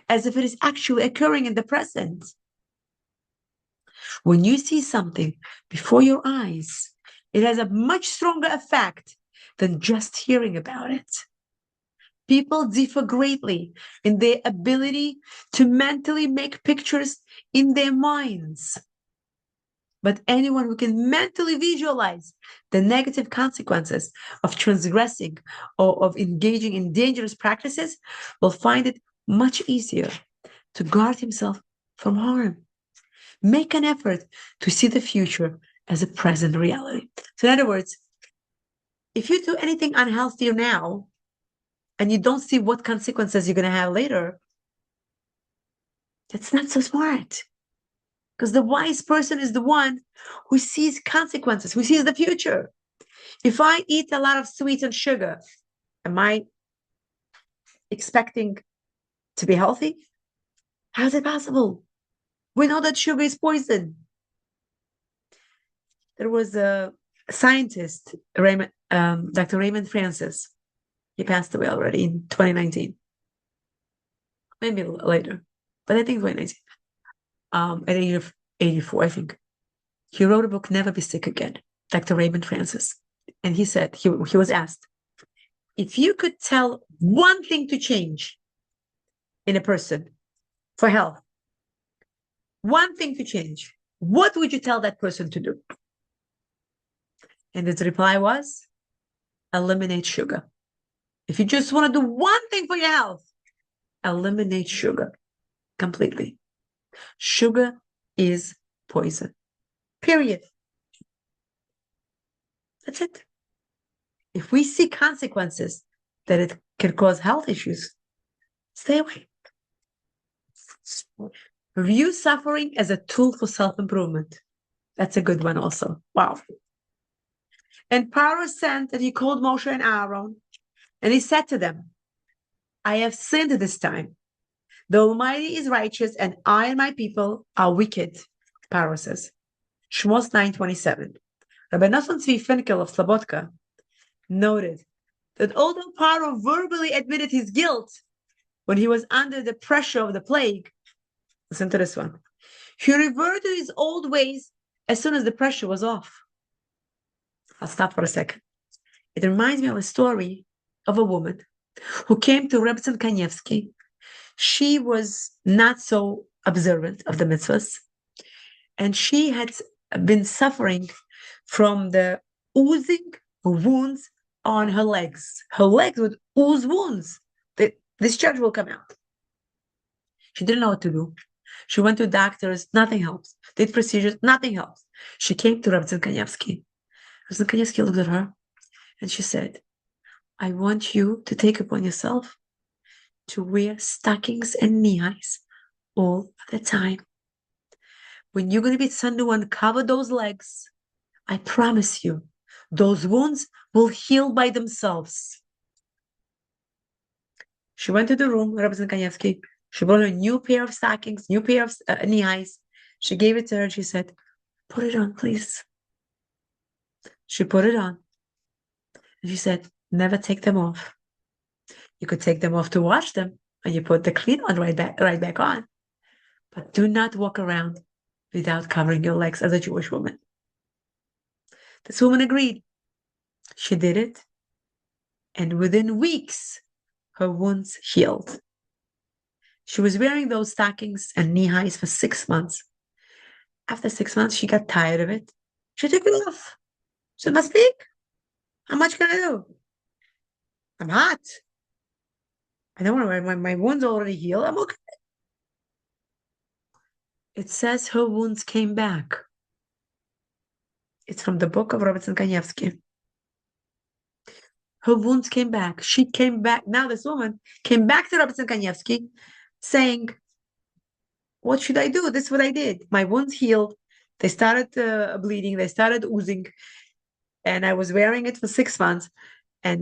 as if it is actually occurring in the present. When you see something before your eyes, it has a much stronger effect than just hearing about it. People differ greatly in their ability to mentally make pictures in their minds. But anyone who can mentally visualize the negative consequences of transgressing or of engaging in dangerous practices will find it much easier to guard himself from harm. Make an effort to see the future as a present reality. So in other words, if you do anything unhealthy now, and you don't see what consequences you're going to have later, that's not so smart. Because the wise person is the one who sees consequences, who sees the future. If I eat a lot of sweets and sugar, am I expecting to be healthy? How is it possible? We know that sugar is poison. There was a scientist, Dr. Raymond Francis. He passed away already in 2019. Maybe later, but I think 2019. At the age of 84, I think. He wrote a book, Never Be Sick Again, Dr. Raymond Francis. And he said, he was asked, if you could tell one thing to change in a person for health, one thing to change, what would you tell that person to do? And his reply was, eliminate sugar. If you just want to do one thing for your health, eliminate sugar completely. Sugar is poison. Period. That's it. If we see consequences that it can cause health issues, stay away. View suffering as a tool for self-improvement. That's a good one also. Wow. And Paro sent that he called Moshe and Aaron, and he said to them, I have sinned this time. The Almighty is righteous, and I and my people are wicked, Paro says. Shmos 9:27. Rabbi Nosson Tzvi Finkel of Slobodka noted that although Paro verbally admitted his guilt when he was under the pressure of the plague, listen to this one, he reverted to his old ways as soon as the pressure was off. I'll stop for a second. It reminds me of a story of a woman who came to Reb Kanievsky. She was not so observant of the mitzvahs, and she had been suffering from the oozing wounds on her legs. Her legs would ooze wounds. The discharge will come out. She didn't know what to do. She went to doctors, nothing helps. Did procedures, nothing helps. She came to Reb Kanievsky. Reb Kanievsky looked at her and she said, I want you to take upon yourself to wear stockings and knee-highs all the time. When you're going to be sent to uncover those legs, I promise you, those wounds will heal by themselves. She went to the room, Rabbi Kanievsky. She brought her a new pair of stockings, new pair of knee-highs. She gave it to her and she said, put it on, please. She put it on. And she said, never take them off. You could take them off to wash them, and you put the clean one right back on. But do not walk around without covering your legs as a Jewish woman. This woman agreed. She did it. And within weeks, her wounds healed. She was wearing those stockings and knee highs for 6 months. After 6 months, she got tired of it. She took it off. She said, "Mastik, how much can I do? I'm hot. I don't want to, my wounds already healed. I'm okay." It says her wounds came back. It's from the book of Robertson Kanievsky. Her wounds came back. She came back. Now this woman came back to Robertson Kanievsky saying, "What should I do? This is what I did. My wounds healed. They started bleeding. They started oozing. And I was wearing it for 6 months. And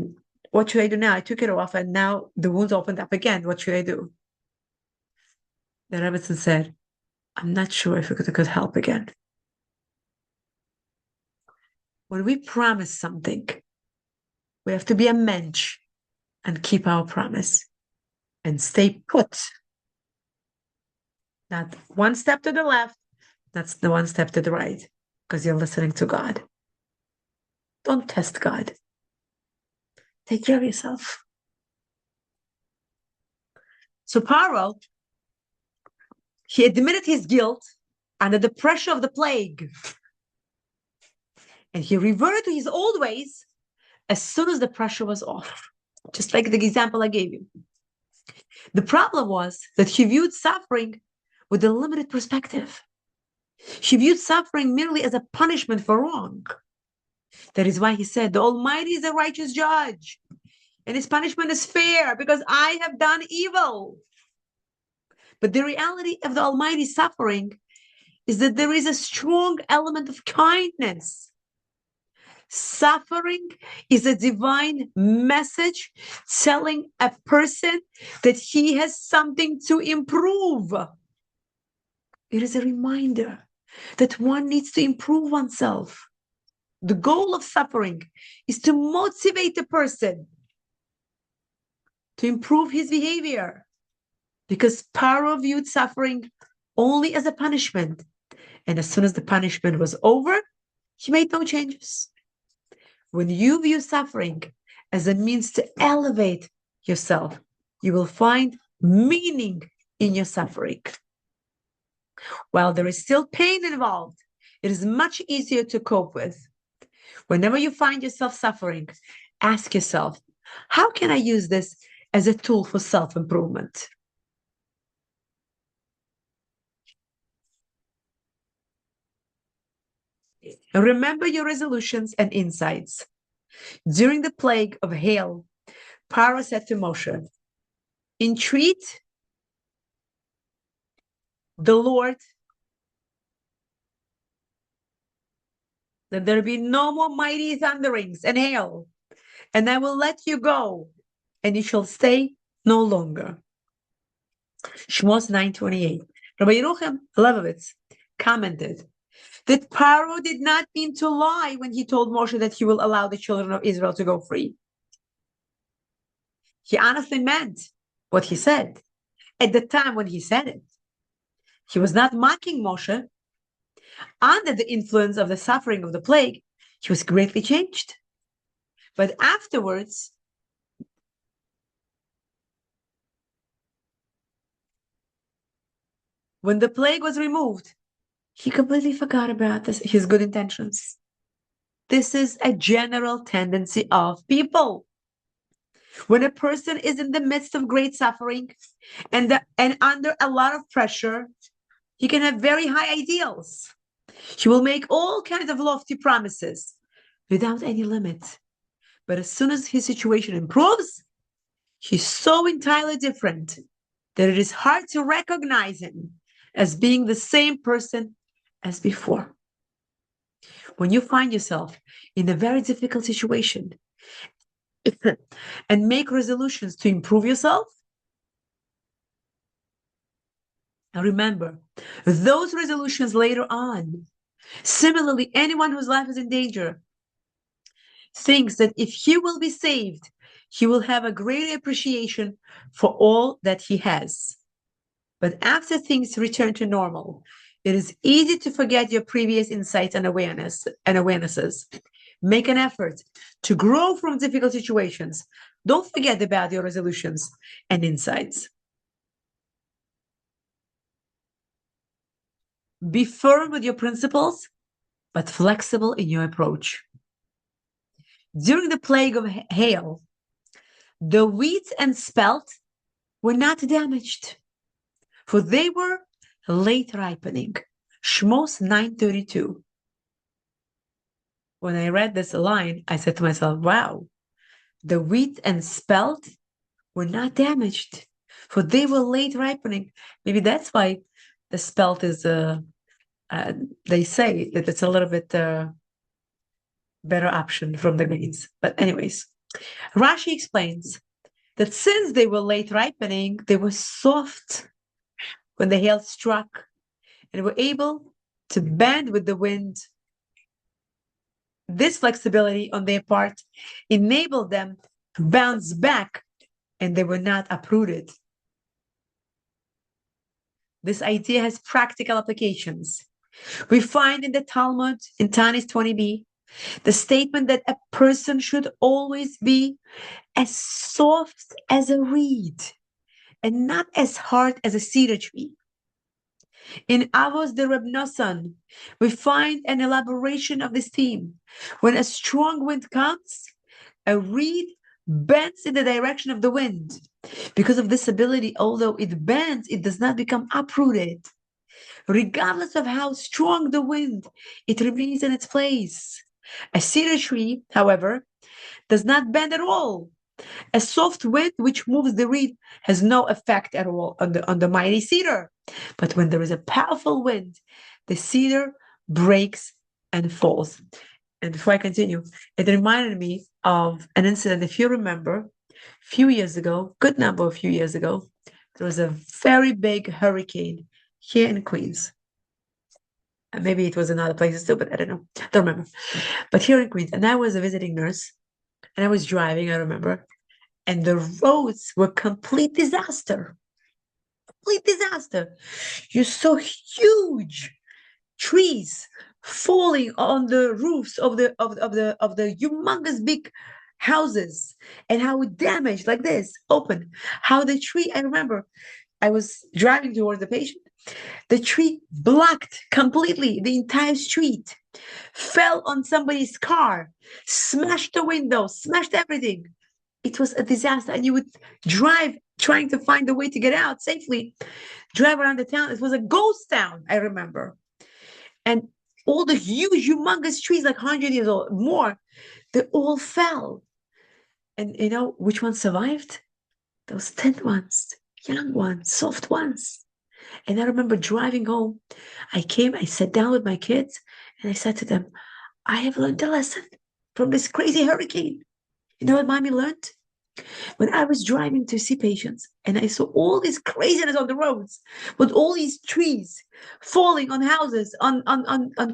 what should I do now? I took it off and now the wounds opened up again. What should I do?" The Robertson said, "I'm not sure if it could help again." When we promise something, we have to be a mensch and keep our promise and stay put. Not one step to the left, that's the one step to the right, because you're listening to God. Don't test God. Take care of yourself. So Paro, he admitted his guilt under the pressure of the plague. And he reverted to his old ways as soon as the pressure was off. Just like the example I gave you. The problem was that he viewed suffering with a limited perspective. He viewed suffering merely as a punishment for wrong. That is why he said, "The Almighty is a righteous judge, and his punishment is fair because I have done evil." But the reality of the Almighty's suffering is that there is a strong element of kindness. Suffering is a divine message telling a person that he has something to improve. It is a reminder that one needs to improve oneself. The goal of suffering is to motivate a person to improve his behavior, because Paro viewed suffering only as a punishment. And as soon as the punishment was over, he made no changes. When you view suffering as a means to elevate yourself, you will find meaning in your suffering. While there is still pain involved, it is much easier to cope with. Whenever you find yourself suffering, ask yourself, how can I use this as a tool for self-improvement? Remember your resolutions and insights. During the plague of hail, Paro said to Moshe, "Entreat the Lord that there be no more mighty thunderings and hail, and I will let you go, and you shall stay no longer." Shmos 9:28. Rabbi Yerucham Levovitz commented that Paro did not mean to lie when he told Moshe that he will allow the children of Israel to go free. He honestly meant what he said. At the time when he said it, he was not mocking Moshe. Under the influence of the suffering of the plague, he was greatly changed. But afterwards, when the plague was removed, he completely forgot about his good intentions. This is a general tendency of people. When a person is in the midst of great suffering and under a lot of pressure, he can have very high ideals. He will make all kinds of lofty promises without any limit. But as soon as his situation improves, he's so entirely different that it is hard to recognize him as being the same person as before. When you find yourself in a very difficult situation and make resolutions to improve yourself, remember, those resolutions later on, similarly, anyone whose life is in danger thinks that if he will be saved, he will have a greater appreciation for all that he has. But after things return to normal, It is easy to forget your previous insights and awarenesses. Make an effort to grow from difficult situations. Don't forget about your resolutions and insights. Be firm with your principles, but flexible in your approach. During the plague of hail, the wheat and spelt were not damaged, for they were late ripening. Shmos 9:32. When I read this line, I said to myself, wow, the wheat and spelt were not damaged, for they were late ripening. Maybe that's why the spelt is, they say that it's a little bit better option from the greens. But anyways, Rashi explains that since they were late ripening, they were soft when the hail struck and were able to bend with the wind. This flexibility on their part enabled them to bounce back, and they were not uprooted. This idea has practical applications. We find in the Talmud, in Tanis 20b, the statement that a person should always be as soft as a reed and not as hard as a cedar tree. In Avos de Reb Nosson, we find an elaboration of this theme. When a strong wind comes, a reed bends in the direction of the wind. Because of this ability, although it bends, it does not become uprooted. Regardless of how strong the wind, it remains in its place. A cedar tree, however, does not bend at all. A soft wind which moves the reed has no effect at all on the mighty cedar. But when there is a powerful wind, the cedar breaks and falls. And before I continue, it reminded me of an incident. If you remember, a few years ago, few years ago, there was a very big hurricane here in Queens. And maybe it was in other places too, but I don't know. Don't remember. But here in Queens, and I was a visiting nurse, and I was driving, I remember, and the roads were complete disaster. Complete disaster. You saw huge trees falling on the roofs of the humongous big houses, and how it damaged like this, open. How the tree, I remember, I was driving towards the patient. The tree blocked completely the entire street, fell on somebody's car, smashed the window, smashed everything. It was a disaster. And you would drive trying to find a way to get out safely, drive around the town. It was a ghost town, I remember. And all the huge, humongous trees, like 100 years old, more, they all fell. And you know which ones survived? Those thin ones, young ones, soft ones. And I remember driving home. I sat down with my kids, and I said to them, I have learned a lesson from this crazy hurricane. You know what mommy learned? When I was driving to see patients, and I saw all this craziness on the roads, with all these trees falling on houses, on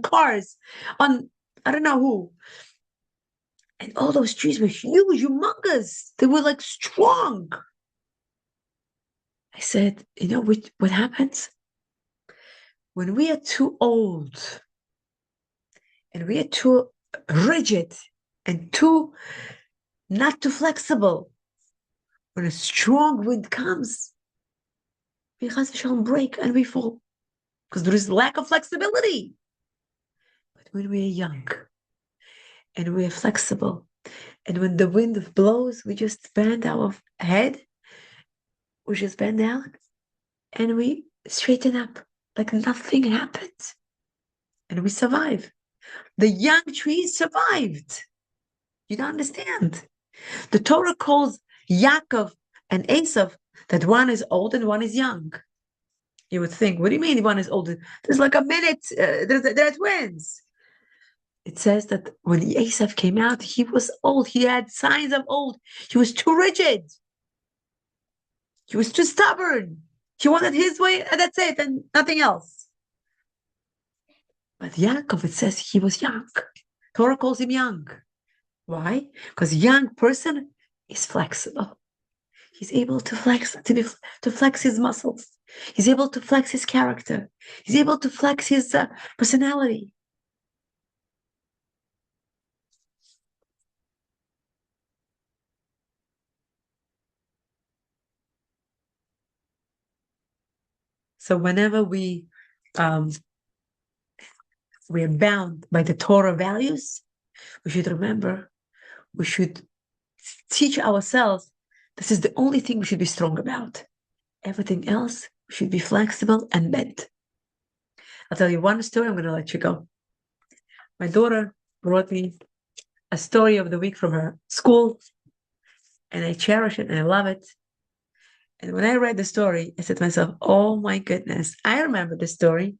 cars, on I don't know who. And all those trees were huge, humongous. They were like strong. I said, you know what happens? When we are too old and we are too rigid and not too flexible, when a strong wind comes, we break and we fall because there is lack of flexibility. But when we are young and we are flexible, and when the wind blows, we just bend our head, we just bend down, and we straighten up like nothing happened, and we survive. The young trees survived. You don't understand. The Torah calls Yaakov and Esav that one is old and one is young. You would think, what do you mean one is old? There's like a minute, they're twins. It says that when Esav came out, he was old. He had signs of old. He was too rigid. He was too stubborn. He wanted his way, and that's it, and nothing else. But Yaakov, it says he was young. Torah calls him young. Why? Because young person is flexible. He's able to flex his muscles. He's able to flex his character. He's able to flex his personality. So whenever we are bound by the Torah values, we should remember, we should teach ourselves this is the only thing we should be strong about. Everything else we should be flexible and bent. I'll tell you one story, I'm going to let you go. My daughter brought me a story of the week from her school, and I cherish it and I love it. And when I read the story, I said to myself, oh my goodness, I remember the story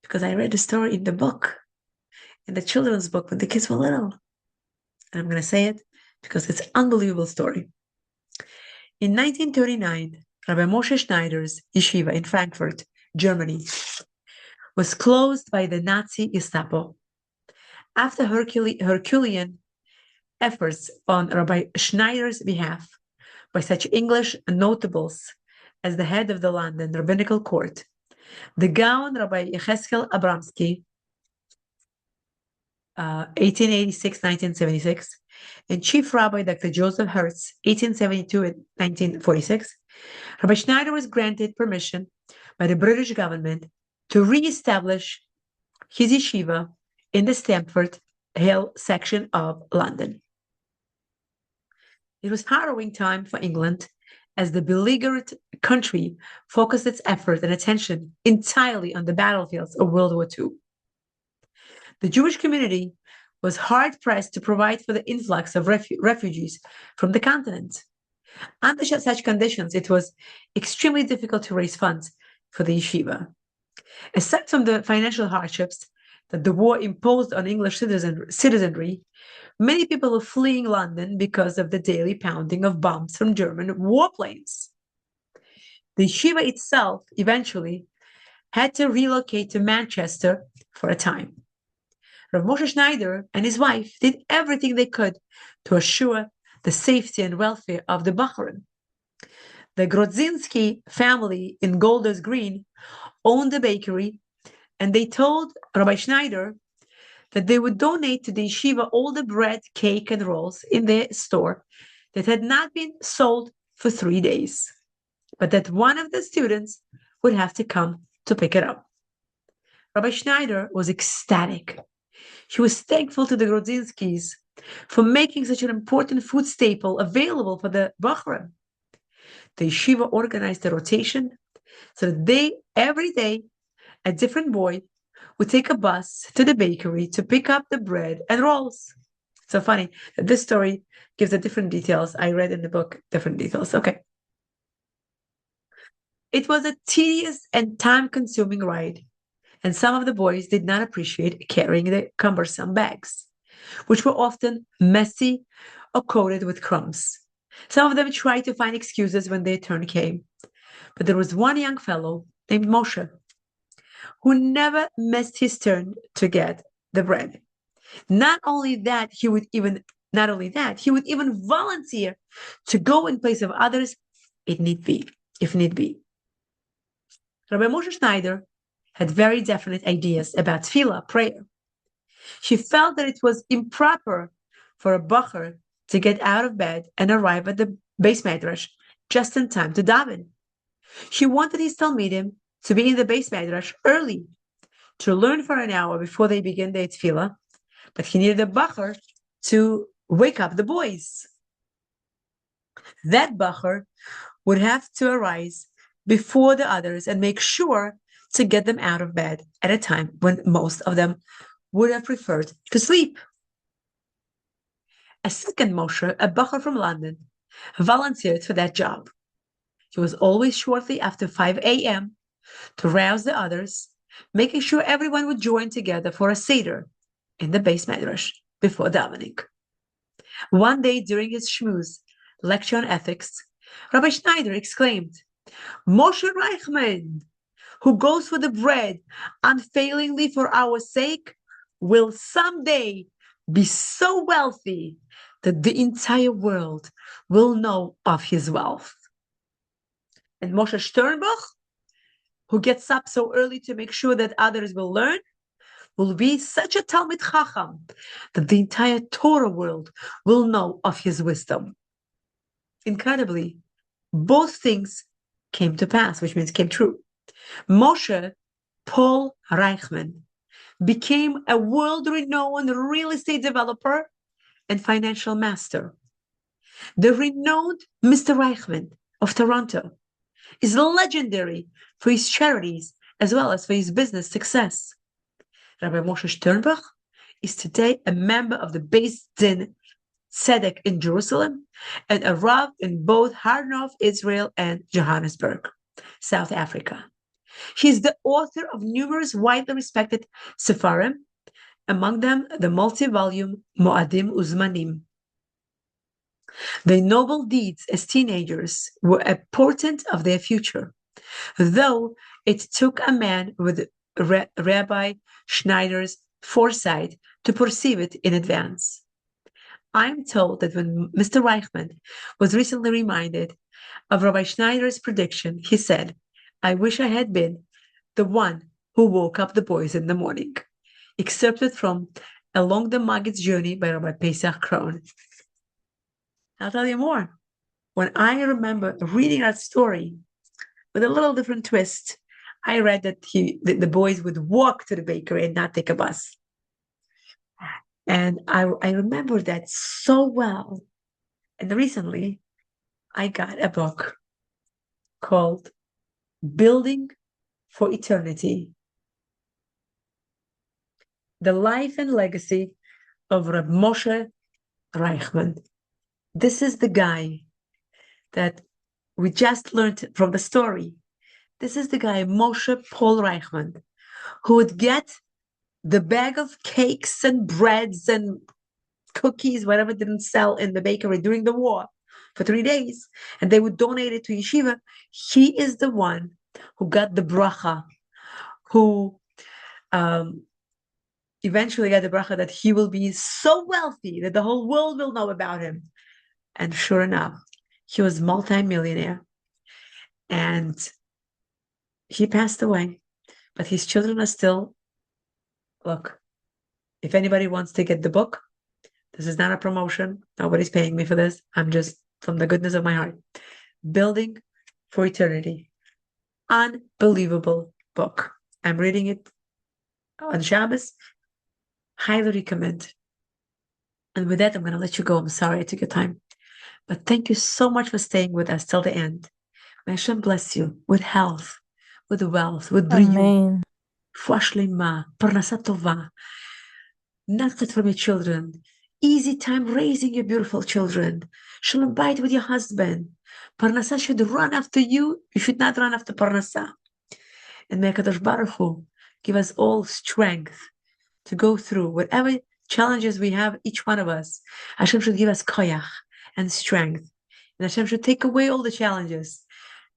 because I read the story in the book, in the children's book when the kids were little. And I'm going to say it because it's an unbelievable story. In 1939, Rabbi Moshe Schneider's yeshiva in Frankfurt, Germany, was closed by the Nazi Gestapo. After Herculean efforts on Rabbi Schneider's behalf by such English notables as the head of the London Rabbinical Court, the Gaon Rabbi Yecheskel Abramsky, 1886-1976, and Chief Rabbi Dr. Joseph Hertz, 1872 and 1946, Rabbi Schneider was granted permission by the British government to re-establish his yeshiva in the Stamford Hill section of London. It was a harrowing time for England as the beleaguered country focused its effort and attention entirely on the battlefields of World War II. The Jewish community was hard-pressed to provide for the influx of refugees from the continent. Under such conditions, it was extremely difficult to raise funds for the yeshiva. Aside from the financial hardships that the war imposed on English citizenry, many people were fleeing London because of the daily pounding of bombs from German warplanes. The yeshiva itself eventually had to relocate to Manchester for a time. Rav Moshe Schneider and his wife did everything they could to assure the safety and welfare of the Bachrim. The Grodzinski family in Golders Green owned a bakery, and they told Rabbi Schneider that they would donate to the yeshiva all the bread, cake, and rolls in their store that had not been sold for 3 days, but that one of the students would have to come to pick it up. Rabbi Schneider was ecstatic. He was thankful to the Grodzinskis for making such an important food staple available for the Bachrim. The yeshiva organized a rotation so that every day, a different boy would take a bus to the bakery to pick up the bread and rolls. So funny that this story gives the different details. I read in the book different details. Okay. It was a tedious and time-consuming ride, and some of the boys did not appreciate carrying the cumbersome bags, which were often messy or coated with crumbs. Some of them tried to find excuses when their turn came, but there was one young fellow named Moshe who never missed his turn to get the bread. Not only that, he would even volunteer to go in place of others if need be. Rabbi Moshe Schneider had very definite ideas about tefillah, prayer. She felt that it was improper for a bacher to get out of bed and arrive at the Beis Medrash just in time to daven. She wanted his talmidim to be in the Beis Medrash early to learn for an hour before they begin their tefillah, but he needed a bacher to wake up the boys. That bacher would have to arise before the others and make sure to get them out of bed at a time when most of them would have preferred to sleep. A second Moshe, a bacher from London, volunteered for that job. He was always shortly after 5 a.m. to rouse the others, making sure everyone would join together for a seder in the Beis Medrash before davening. One day during his shmuz lecture on ethics, Rabbi Schneider exclaimed, "Moshe Reichman, who goes for the bread unfailingly for our sake, will someday be so wealthy that the entire world will know of his wealth." And Moshe Sternbuch who gets up so early to make sure that others will learn, will be such a Talmid Chacham that the entire Torah world will know of his wisdom. Incredibly, both things came to pass, which means came true. Moshe Paul Reichman became a world-renowned real estate developer and financial master. The renowned Mr. Reichman of Toronto is legendary for his charities as well as for his business success. Rabbi Moshe Sternbach is today a member of the Beis Din Tzedek in Jerusalem and a Rav in both Har Nof, Israel, and Johannesburg, South Africa. He is the author of numerous widely respected sefarim, among them the multi-volume Moadim Uzmanim. Their noble deeds as teenagers were a portent of their future, though it took a man with Rabbi Schneider's foresight to perceive it in advance. I am told that when Mr. Reichman was recently reminded of Rabbi Schneider's prediction, he said, "I wish I had been the one who woke up the boys in the morning," excerpted from Along the Maggid's Journey by Rabbi Pesach Krohn. I'll tell you more. When I remember reading that story with a little different twist, I read that the boys would walk to the bakery and not take a bus. And I remember that so well. And recently, I got a book called Building for Eternity: The Life and Legacy of Reb Moshe Reichman. This is the guy that we just learned from the story. This is the guy, Moshe Paul Reichman, who would get the bag of cakes and breads and cookies, whatever didn't sell in the bakery during the war for 3 days, and they would donate it to yeshiva. He is the one who got the bracha, who eventually got the bracha that he will be so wealthy that the whole world will know about him. And sure enough, he was multi-millionaire. And he passed away, but his children are still. Look, if anybody wants to get the book, this is not a promotion. Nobody's paying me for this. I'm just from the goodness of my heart. Building for Eternity. Unbelievable book. I'm reading it on Shabbos. Highly recommend. And with that, I'm going to let you go. I'm sorry I took your time. But thank you so much for staying with us till the end. May Hashem bless you with health, with wealth, with brio. Amen. Refuah shlema, parnasa tova, nachat from your children, easy time raising your beautiful children, shalom bayit with your husband. Parnasa should run after you. You should not run after parnasa. And may HaKadosh Baruch Hu give us all strength to go through whatever challenges we have, each one of us. Hashem should give us koyach and strength. And Hashem should take away all the challenges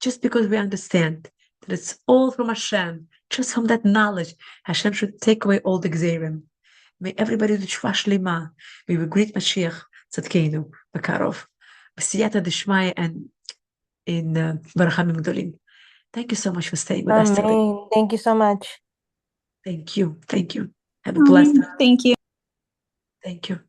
just because we understand that it's all from Hashem. Just from that knowledge, Hashem should take away all the gzerim. May everybody do refuah shlema. May we greet Mashiach Tzadkeinu Bakarov, b'siyata d'shmaya and in barachamim gdolim. Thank you so much for staying with us today. Amen. Thank you so much. Thank you. Thank you. Have a blessed time. Thank you. Thank you.